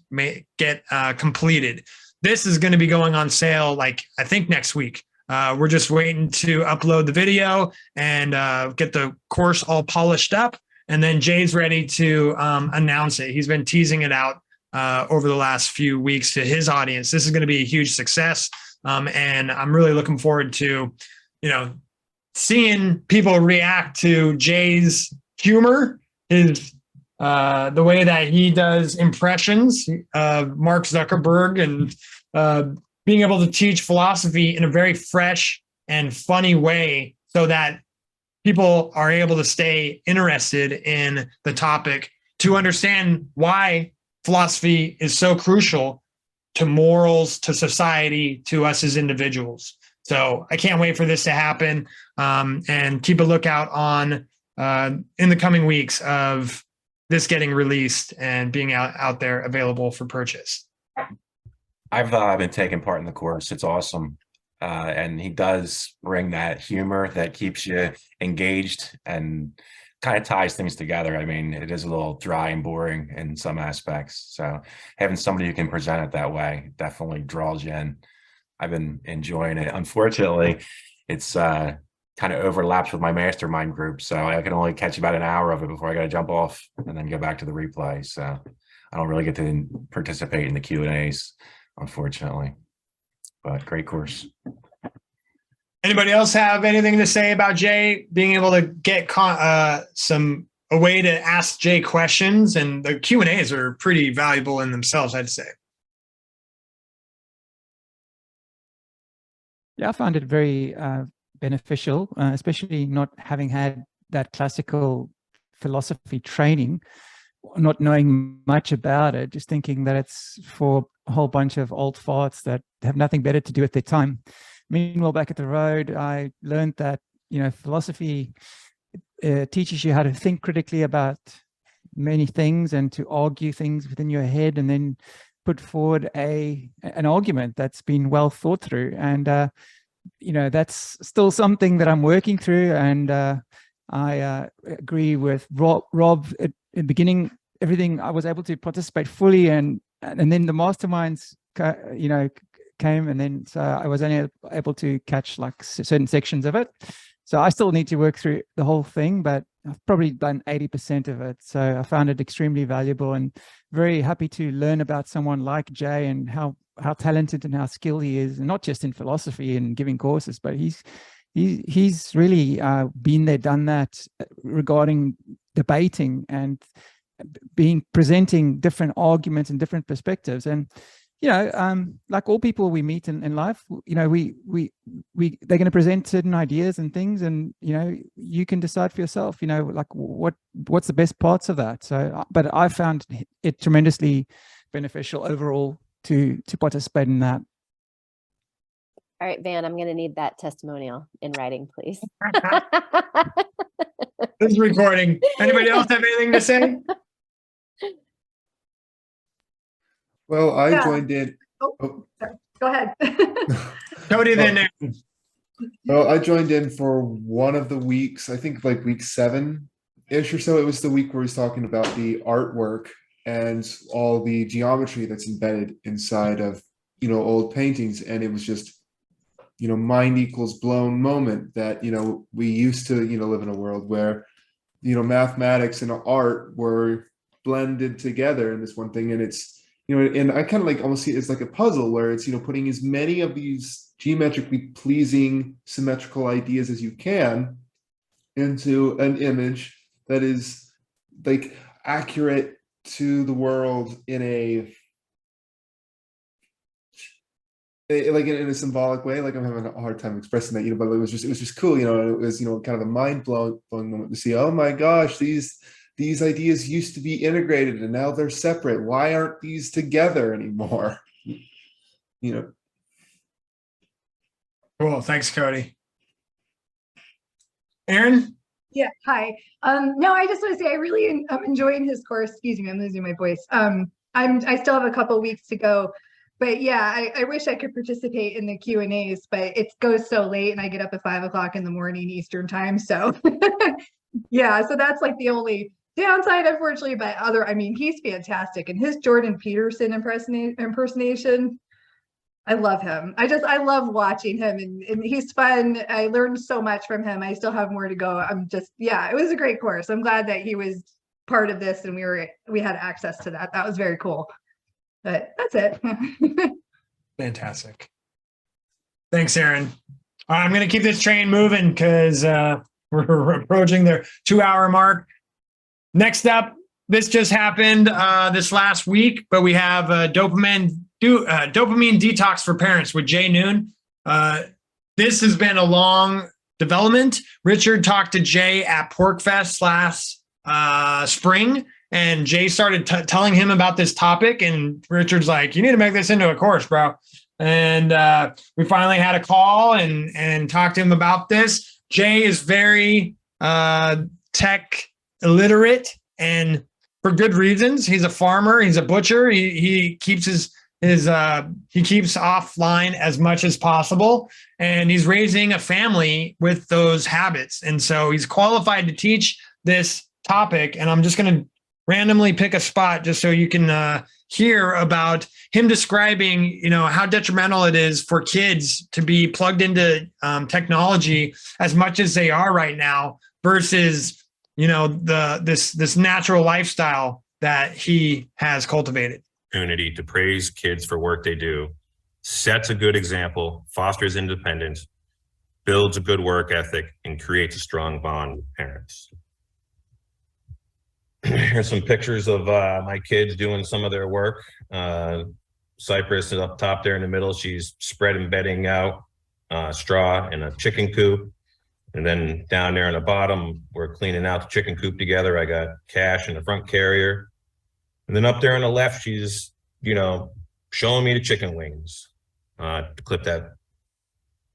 get completed. This is going to be going on sale, like, I think next week. We're just waiting to upload the video and get the course all polished up. And then Jay's ready to announce it. He's been teasing it out over the last few weeks to his audience. This is going to be a huge success. And I'm really looking forward to, seeing people react to Jay's humor, his the way that he does impressions of Mark Zuckerberg, and being able to teach philosophy in a very fresh and funny way so that people are able to stay interested in the topic, to understand why philosophy is so crucial to morals, to society, to us as individuals. So I can't wait for this to happen, and keep a lookout on in the coming weeks of this getting released and being out there available for purchase. I've been taking part in the course. It's awesome. And he does bring that humor that keeps you engaged and kind of ties things together. I mean, it is a little dry and boring in some aspects. So having somebody who can present it that way definitely draws you in. I've been enjoying it. Unfortunately, it's kind of overlaps with my mastermind group. So I can only catch about an hour of it before I got to jump off and then go back to the replay. So I don't really get to participate in the Q&As, unfortunately, but great course. Anybody else have anything to say about Jay being able to get a way to ask Jay questions? And the Q&As are pretty valuable in themselves, I'd say. Yeah, I found it very beneficial, especially not having had that classical philosophy training, not knowing much about it, just thinking that it's for a whole bunch of old farts that have nothing better to do with their time. Meanwhile, back at the road, I learned that, philosophy teaches you how to think critically about many things and to argue things within your head and then put forward an argument that's been well thought through. And, that's still something that I'm working through. And I agree with Rob at the beginning, everything I was able to participate fully, and then the masterminds, came, and then so I was only able to catch like certain sections of it. So I still need to work through the whole thing, but I've probably done 80% of it. So I found it extremely valuable and very happy to learn about someone like Jay and how talented and how skilled he is, and not just in philosophy and giving courses, but he's really been there, done that regarding debating and presenting different arguments and different perspectives. And like all people we meet in life, they're going to present certain ideas and things, and you can decide for yourself, like what's the best parts of that. So, but I found it tremendously beneficial overall to participate in that. All right, Van, I'm going to need that testimonial in writing, please. This is recording. Anybody else have anything to say? Well, I joined in. Oh, sorry. Go ahead. Cody, then. Well, I joined in for one of the weeks, I think like week 7-ish or so. It was the week where he was talking about the artwork and all the geometry that's embedded inside of, old paintings. And it was just, mind equals blown moment that, we used to, live in a world where, mathematics and art were blended together in this one thing. And it's, and I kind of like almost see it as like a puzzle where it's, putting as many of these geometrically pleasing symmetrical ideas as you can into an image that is like accurate to the world in a symbolic way. Like I'm having a hard time expressing that, but it was just cool, and it was, kind of a mind blowing moment to see, oh my gosh, these ideas used to be integrated and now they're separate. Why aren't these together anymore? Cool. Thanks, Cody. Aaron? Yeah. Hi. No, I just want to say I'm enjoying his course. Excuse me, I'm losing my voice. I still have a couple weeks to go, but yeah, I wish I could participate in the Q&As, but it goes so late and I get up at 5 o'clock in the morning Eastern time. So yeah, so that's like the only downside, unfortunately. But he's fantastic, and his Jordan Peterson impersonation, I love him. I love watching him, and he's fun. I learned so much from him. I still have more to go. It was a great course. I'm glad that he was part of this and we had access to that. That was very cool. But that's it. Fantastic. Thanks, Aaron. All right, I'm going to keep this train moving because we're approaching the 2-hour mark. Next up, this just happened this last week, but we have dopamine detox for parents with Jay Noon. This has been a long development. Richard talked to Jay at PorkFest last spring, and Jay started telling him about this topic, and Richard's like, you need to make this into a course, bro. And we finally had a call and talked to him about this. Jay is very tech illiterate, and for good reasons. He's a farmer. He's a butcher. He keeps he keeps offline as much as possible, and he's raising a family with those habits. And so he's qualified to teach this topic. And I'm just going to randomly pick a spot just so you can hear about him describing, you know, how detrimental it is for kids to be plugged into technology as much as they are right now versus, you know, this natural lifestyle that he has cultivated. Opportunity to praise kids for work they do, sets a good example, fosters independence, builds a good work ethic, and creates a strong bond with parents. Here's some pictures of my kids doing some of their work. Cypress is up top there in the middle. She's spreading bedding out, straw in a chicken coop. And then down there on the bottom, we're cleaning out the chicken coop together. I got Cash in the front carrier. And then up there on the left, she's, you know, showing me the chicken wings. To clip that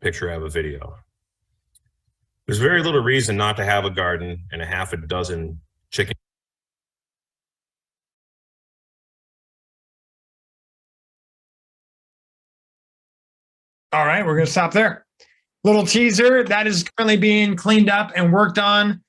picture, I have a video. There's very little reason not to have a garden and a half a dozen chicken. All right, we're going to stop there. Little teaser that is currently being cleaned up and worked on.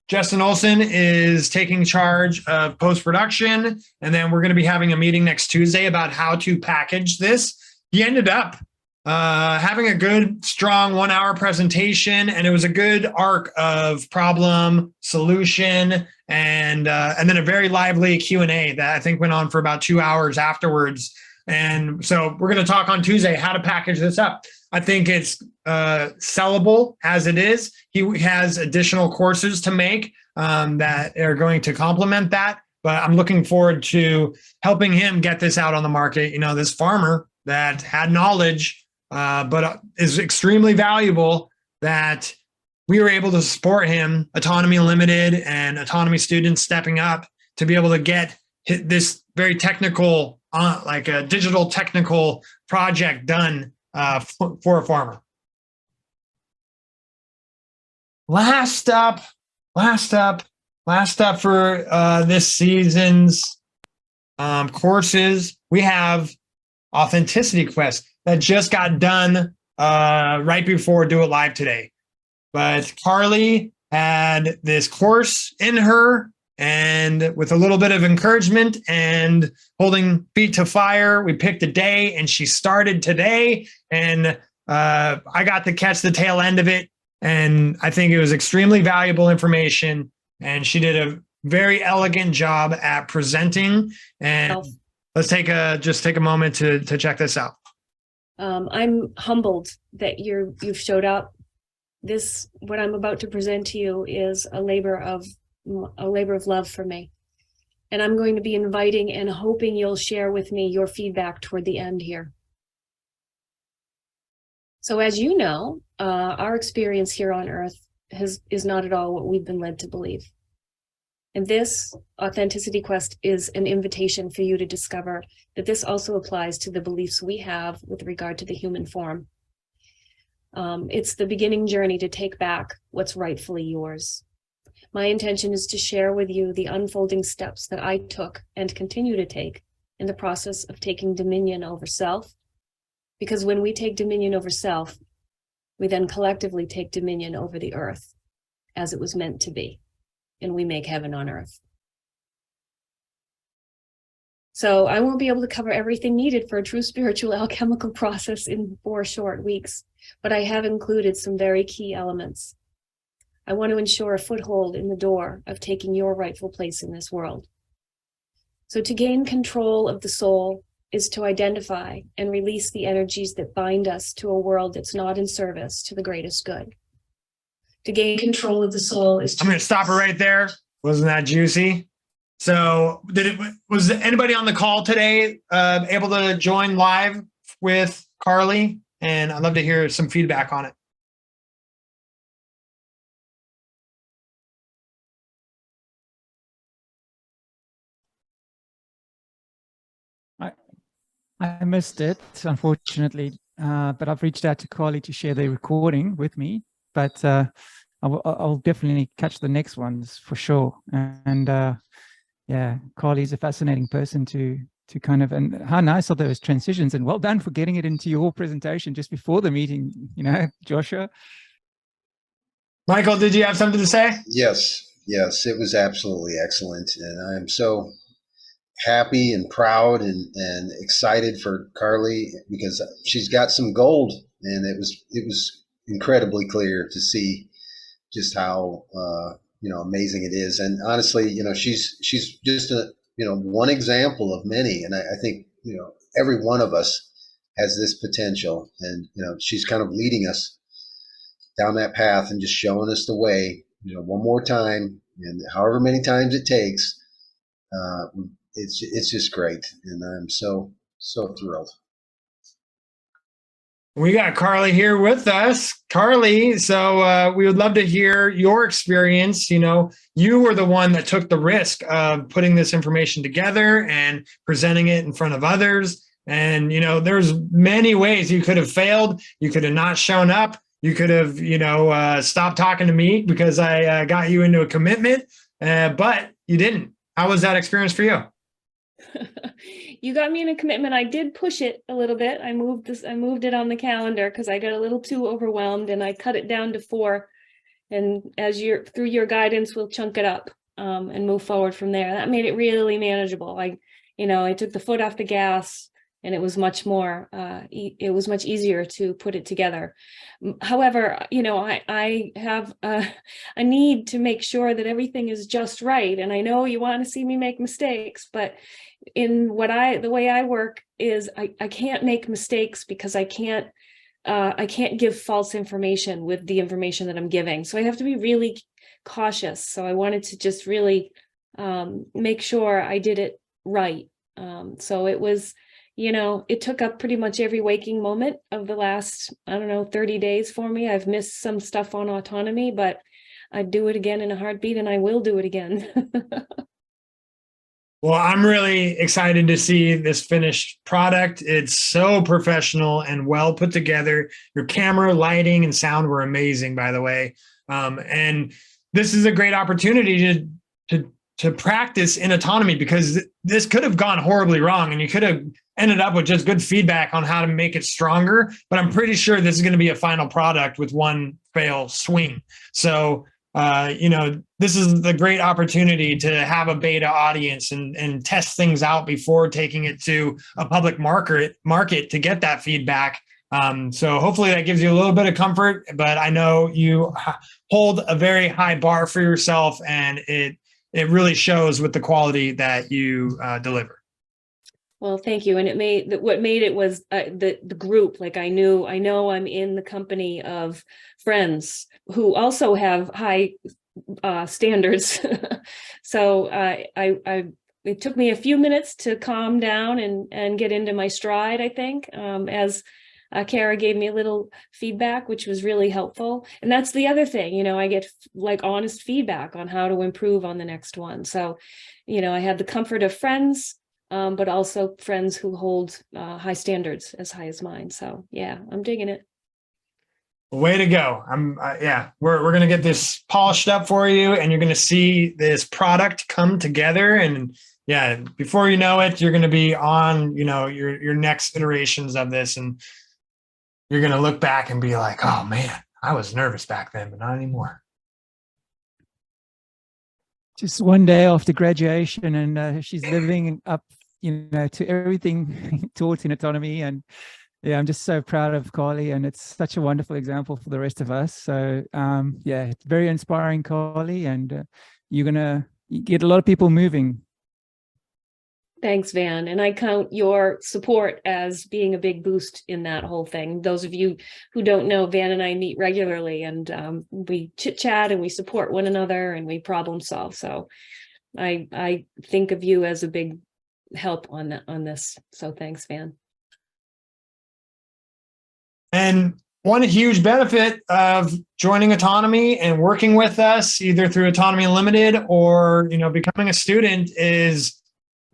Justin Olson is taking charge of post-production, and then we're going to be having a meeting next Tuesday about how to package this. He ended up having a good, strong 1-hour presentation, and it was a good arc of problem, solution, and then a very lively Q&A that I think went on for about 2 hours afterwards. And so we're going to talk on Tuesday how to package this up. I think it's sellable as it is. He has additional courses to make that are going to complement that. But I'm looking forward to helping him get this out on the market. You know, this farmer that had knowledge, but is extremely valuable, that we were able to support him, Autonomy Limited and Autonomy students stepping up to be able to get this very technical, like a digital technical project done for a farmer. Last up for this season's courses, we have Authenticity Quest that just got done right before Do It Live today. But Carly had this course in her, and with a little bit of encouragement and holding feet to fire, we picked a day and she started today. And I got to catch the tail end of it. And I think it was extremely valuable information. And she did a very elegant job at presenting. And let's just take a moment to check this out. I'm humbled that you've showed up. What I'm about to present to you is a labor of love for me. And I'm going to be inviting and hoping you'll share with me your feedback toward the end here. So as you know, our experience here on Earth is not at all what we've been led to believe. And this Authenticity Quest is an invitation for you to discover that this also applies to the beliefs we have with regard to the human form. It's the beginning journey to take back what's rightfully yours. My intention is to share with you the unfolding steps that I took and continue to take in the process of taking dominion over self. Because when we take dominion over self, we then collectively take dominion over the earth as it was meant to be, and we make heaven on earth. So I won't be able to cover everything needed for a true spiritual alchemical process in 4 short weeks, but I have included some very key elements. I want to ensure a foothold in the door of taking your rightful place in this world. So to gain control of the soul is to identify and release the energies that bind us to a world that's not in service to the greatest good. To gain control of the soul is to— I'm going to stop her right there. Wasn't that juicy? So was anybody on the call today able to join live with Carly? And I'd love to hear some feedback on it. I missed it, unfortunately, but I've reached out to Carly to share the recording with me, but I'll definitely catch the next ones for sure. And yeah, Carly's a fascinating person to kind of, and how nice are those transitions, and well done for getting it into your presentation just before the meeting, you know, Joshua. Michael, did you have something to say? Yes. Yes, it was absolutely excellent. And I'm so happy and proud and excited for Carly because she's got some gold, and it was incredibly clear to see just how amazing it is. And honestly, she's just one example of many. And I think every one of us has this potential, and she's kind of leading us down that path and just showing us the way. One more time, and however many times it takes. It's just great, and I'm so thrilled. We got Carly here with us. Carly, so we would love to hear your experience. You were the one that took the risk of putting this information together and presenting it in front of others. And, there's many ways you could have failed. You could have not shown up. You could have, stopped talking to me because I got you into a commitment, but you didn't. How was that experience for you? You got me in a commitment. I did push it a little bit. I moved it on the calendar because I got a little too overwhelmed, and I cut it down to 4. And through your guidance, we'll chunk it up and move forward from there. That made it really manageable. I took the foot off the gas, and it was much more. It was much easier to put it together. However, I have a need to make sure that everything is just right. And I know you want to see me make mistakes, but in the way I work is I can't make mistakes because I can't give false information with the information that I'm giving. So I have to be really cautious. So I wanted to just really make sure I did it right. So it was, it took up pretty much every waking moment of the last, 30 days for me. I've missed some stuff on autonomy, but I'd do it again in a heartbeat, and I will do it again. Well, I'm really excited to see this finished product. It's so professional and well put together. Your camera, lighting, and sound were amazing, by the way. And this is a great opportunity to practice in autonomy, because this could have gone horribly wrong, and you could have ended up with just good feedback on how to make it stronger. But I'm pretty sure this is going to be a final product with one fail swing. So this is the great opportunity to have a beta audience and test things out before taking it to a public market to get that feedback. So hopefully that gives you a little bit of comfort, but I know you hold a very high bar for yourself, and it really shows with the quality that you deliver. Well, thank you. And what made it was the group. Like I know I'm in the company of friends who also have high standards. So it took me a few minutes to calm down and get into my stride, I think, as Kara gave me a little feedback, which was really helpful. And that's the other thing, I get honest feedback on how to improve on the next one. So, I had the comfort of friends, but also friends who hold high standards as high as mine. So yeah, I'm digging it. Way to go. We're going to get this polished up for you, and you're going to see this product come together. And yeah, before you know it, you're going to be on, your next iterations of this, and you're going to look back and be like, oh man, I was nervous back then, but not anymore. Just one day after graduation, and she's living up, to everything taught in autonomy. And yeah, I'm just so proud of Carly, and it's such a wonderful example for the rest of us. So it's very inspiring, Carly, and you're gonna get a lot of people moving. Thanks, Van. And I count your support as being a big boost in that whole thing. Those of you who don't know, Van and I meet regularly, and we chit chat and we support one another and we problem solve. So I think of you as a big help on this. So thanks, Van. And one huge benefit of joining Autonomy and working with us, either through Autonomy Unlimited or becoming a student, is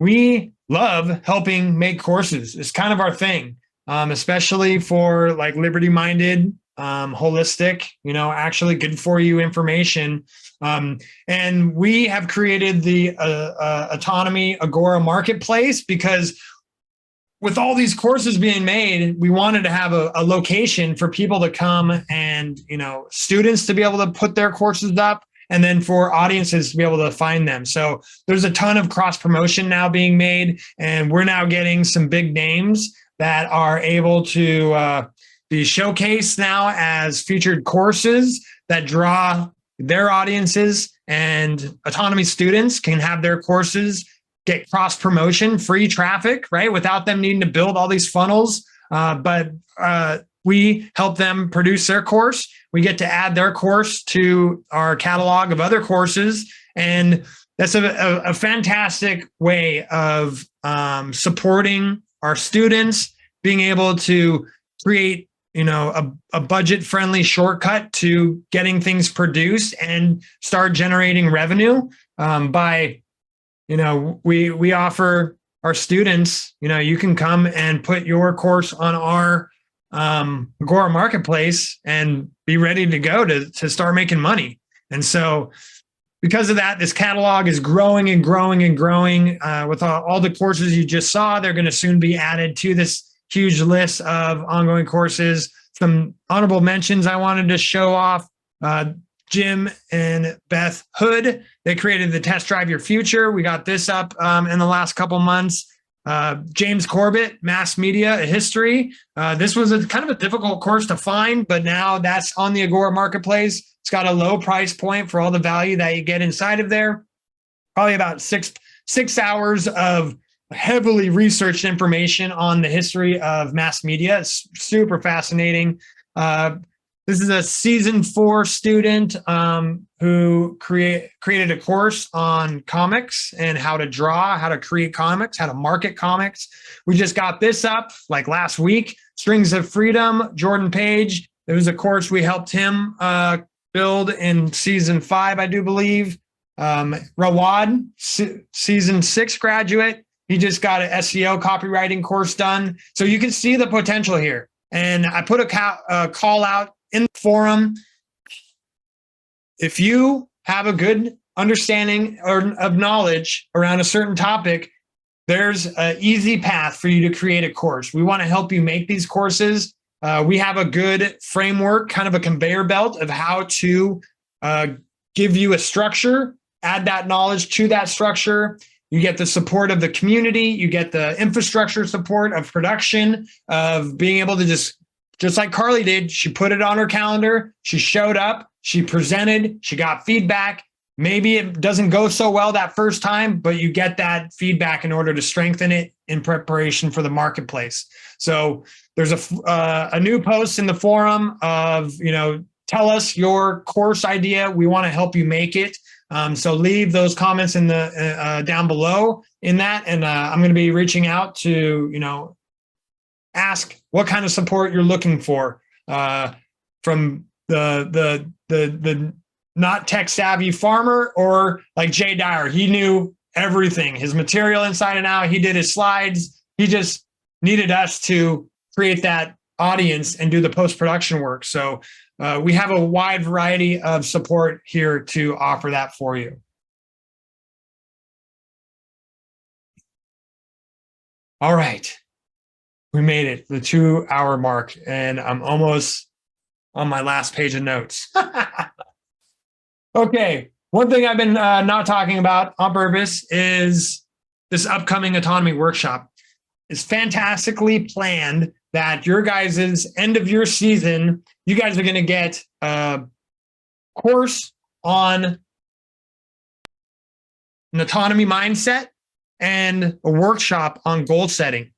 we love helping make courses. It's kind of our thing, especially for liberty-minded, holistic, actually good for you information. And we have created the Autonomy Agora Marketplace because with all these courses being made, we wanted to have a location for people to come and, students to be able to put their courses up, and then for audiences to be able to find them. So there's a ton of cross promotion now being made, and we're now getting some big names that are able to be showcased now as featured courses that draw their audiences, and autonomy students can have their courses get cross promotion, free traffic, right? Without them needing to build all these funnels. But we help them produce their course. We get to add their course to our catalog of other courses. And that's a fantastic way of supporting our students, being able to create, you know, a budget-friendly shortcut to getting things produced and start generating revenue by, you know, we offer our students, you know, you can come and put your course on our Agora marketplace and be ready to go to start making money. And so because of that, this catalog is growing and growing and growing. With all the courses you just saw, they're going to soon be added to this huge list of ongoing courses. Some honorable mentions I wanted to show off. Jim and Beth Hood, they created the Test Drive Your Future. We got this up in the last couple months. James Corbett, Mass Media History. This was a kind of a difficult course to find, but now that's on the Agora Marketplace. It's got a low price point for all the value that you get inside of there. Probably about six hours of heavily researched information on the history of mass media. It's super fascinating. This is a season 4 student who created a course on comics and how to draw, how to create comics, how to market comics. We just got this up like last week. Strings of Freedom, Jordan Page. It was a course we helped him build in season 5, I do believe. Rawad, season 6 graduate. He just got an SEO copywriting course done. So you can see the potential here. And I put a call out in the forum. If you have a good understanding of knowledge around a certain topic, there's an easy path for you to create a course. We want to help you make these courses. We have a good framework, kind of a conveyor belt of how to give you a structure, add that knowledge to that structure. You get the support of the community. You get the infrastructure support of production, of being able to just like Carly did. She put it on her calendar. She showed up. She presented. She got feedback. Maybe it doesn't go so well that first time, but you get that feedback in order to strengthen it in preparation for the marketplace. So there's a new post in the forum of, you know, tell us your course idea. We want to help you make it. So leave those comments in the down below in that, and I'm going to be reaching out to, you know, ask what kind of support you're looking for from the not tech savvy farmer, or like Jay Dyer. He knew everything, his material inside and out. He did his slides. He just needed us to create that audience and do the post-production work. So we have a wide variety of support here to offer that for you. All right. We made it, the 2-hour mark, and I'm almost on my last page of notes. Okay. One thing I've been not talking about on purpose is this upcoming autonomy workshop. It's fantastically planned that your guys' end of your season, you guys are going to get a course on an autonomy mindset and a workshop on goal setting.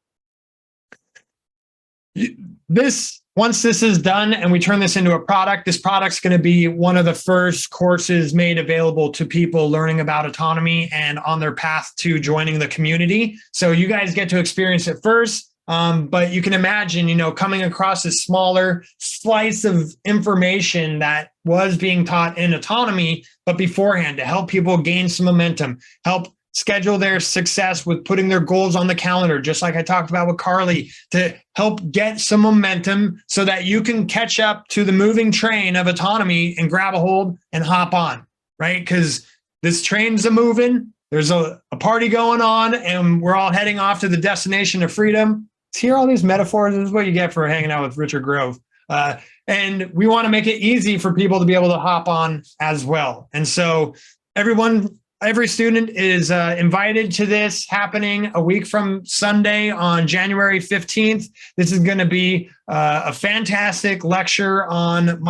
Once this is done and we turn this into a product, this product's going to be one of the first courses made available to people learning about autonomy and on their path to joining the community. So you guys get to experience it first. But you can imagine, you know, coming across a smaller slice of information that was being taught in autonomy, but beforehand to help people gain some momentum, help schedule their success with putting their goals on the calendar, just like I talked about with Carly, to help get some momentum so that you can catch up to the moving train of autonomy and grab a hold and hop on, right? Because this train's a moving, there's a party going on, and we're all heading off to the destination of freedom. Hear all these metaphors. This is what you get for hanging out with Richard Grove. And we want to make it easy for people to be able to hop on as well. And so every student is invited to this, happening a week from Sunday on January 15th. This is going to be a fantastic lecture on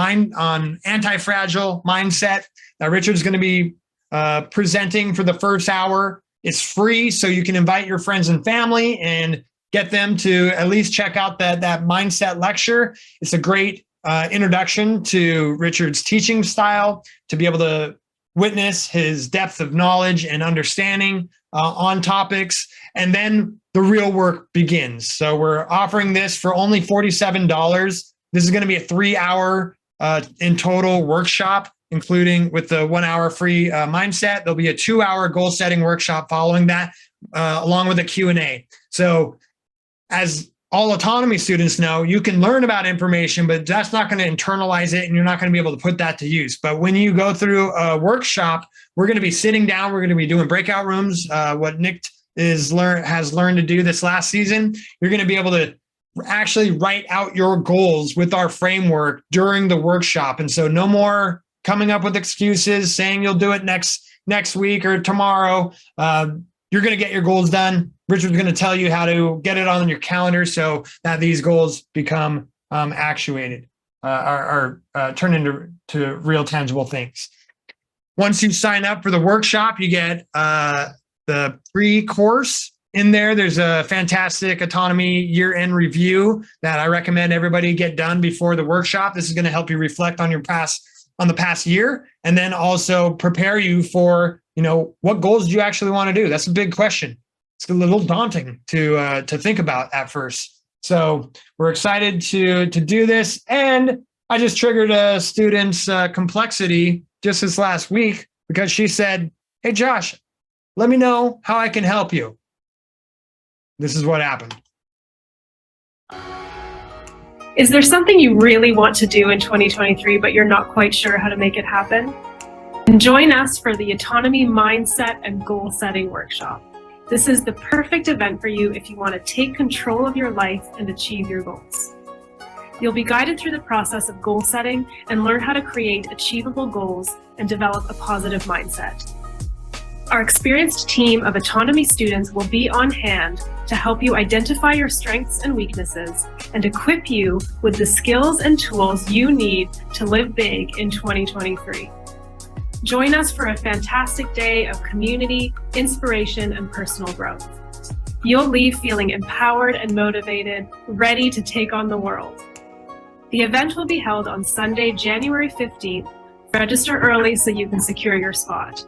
anti-fragile mindset that Richard's going to be presenting for the first hour. It's free, so you can invite your friends and family and get them to at least check out that mindset lecture. It's a great introduction to Richard's teaching style, to be able to witness his depth of knowledge and understanding on topics. And then the real work begins. So we're offering this for only $47. This is going to be a 3-hour in total workshop, including with the 1-hour free mindset. There'll be a 2-hour goal setting workshop following that, along with a Q&A. So as all autonomy students know, you can learn about information, but that's not going to internalize it, and you're not going to be able to put that to use. But when you go through a workshop, we're going to be sitting down, we're going to be doing breakout rooms, what Nick has learned to do this last season. You're going to be able to actually write out your goals with our framework during the workshop. And so no more coming up with excuses, saying you'll do it next week or tomorrow. You're going to get your goals done. Richard's going to tell you how to get it on your calendar so that these goals become actuated, or turn into real tangible things. Once you sign up for the workshop, you get the free course in there. There's a fantastic autonomy year-end review that I recommend everybody get done before the workshop. This is going to help you reflect on the past year, and then also prepare you for, what goals do you actually want to do? That's a big question. It's a little daunting to think about at first. So we're excited to do this. And I just triggered a student's complexity just this last week, because she said, "Hey, Josh, let me know how I can help you." This is what happened. Is there something you really want to do in 2023, but you're not quite sure how to make it happen? Join us for the Autonomy Mindset and Goal Setting Workshop. This is the perfect event for you if you want to take control of your life and achieve your goals. You'll be guided through the process of goal setting and learn how to create achievable goals and develop a positive mindset. Our experienced team of autonomy students will be on hand to help you identify your strengths and weaknesses and equip you with the skills and tools you need to live big in 2023. Join us for a fantastic day of community, inspiration, and personal growth. You'll leave feeling empowered and motivated, ready to take on the world. The event will be held on Sunday, January 15th. Register early so you can secure your spot.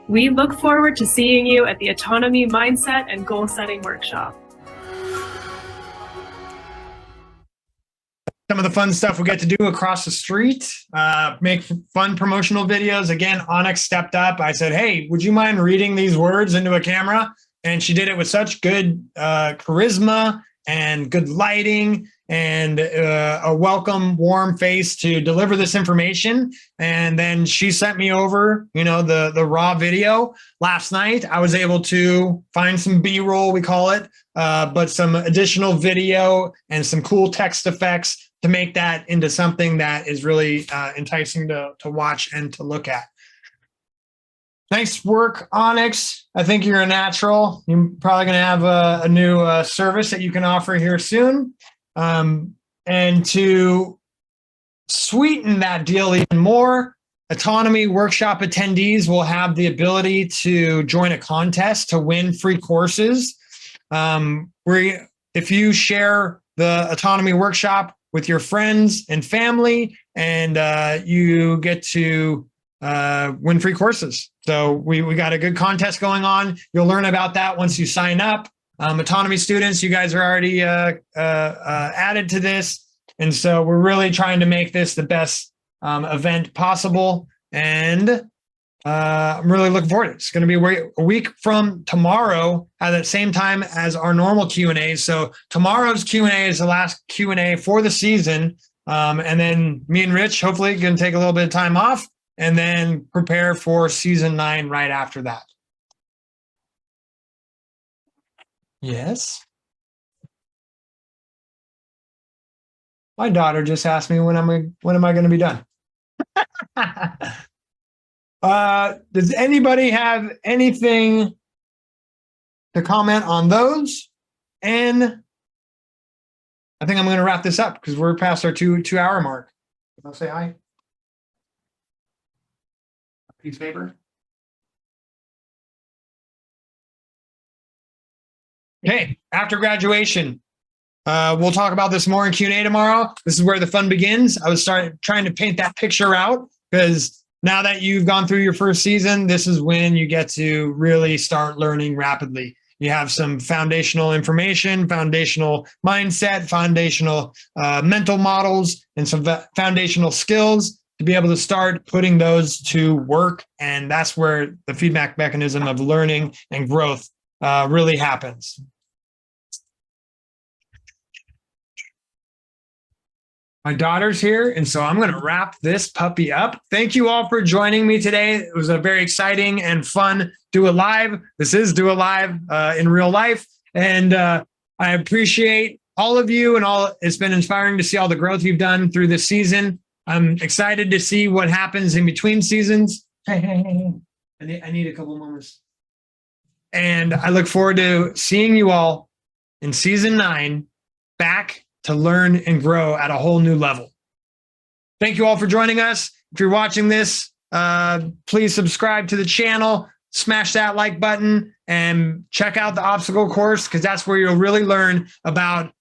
We look forward to seeing you at the Autonomy Mindset and Goal Setting Workshop. Some of the fun stuff we get to do across the street, make fun promotional videos. Again, Onyx stepped up. I said, "Hey, would you mind reading these words into a camera?" And she did it with such good charisma and good lighting and a welcome, warm face to deliver this information. And then she sent me over, the raw video last night. I was able to find some B-roll, we call it, but some additional video and some cool text effects to make that into something that is really enticing to watch and to look at. Nice work, Onyx. I think you're a natural. You're probably going to have a new service that you can offer here soon. And to sweeten that deal even more, Autonomy Workshop attendees will have the ability to join a contest to win free courses. If you share the Autonomy Workshop with your friends and family, and you get to win free courses. So we got a good contest going on. You'll learn about that once you sign up. Autonomy students, you guys are already added to this. And so we're really trying to make this the best event possible. And I'm really looking forward to it. It's going to be a week from tomorrow at the same time as our normal Q&A. So tomorrow's Q&A is the last Q&A for the season. And then me and Rich, hopefully, going to take a little bit of time off and then prepare for season 9 right after that. Yes. My daughter just asked me when am I going to be done? Does anybody have anything to comment on those? And I think I'm going to wrap this up because we're past our two-hour mark. I'll say hi. A piece of paper. Okay, after graduation, we'll talk about this more in Q&A tomorrow. This is where the fun begins. I was trying to paint that picture out because now that you've gone through your first season, this is when you get to really start learning rapidly. You have some foundational information, foundational mindset, foundational mental models, and some foundational skills to be able to start putting those to work. And that's where the feedback mechanism of learning and growth really happens. My daughter's here, and so I'm going to wrap this puppy up. Thank you all for joining me today. It was a very exciting and fun Do It Live. This is Do It Live in real life, and I appreciate all of you and all. It's been inspiring to see all the growth you've done through this season. I'm excited to see what happens in between seasons. I need a couple moments. And I look forward to seeing you all in season 9 back to learn and grow at a whole new level. Thank you all for joining us. If you're watching this, please subscribe to the channel, smash that like button, and check out the obstacle course because that's where you'll really learn about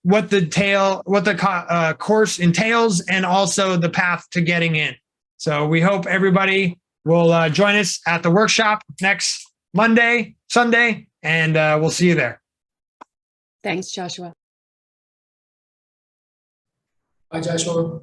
what the course entails and also the path to getting in. So we hope everybody will join us at the workshop next Sunday, and we'll see you there. Thanks, Joshua. Bye, Joshua.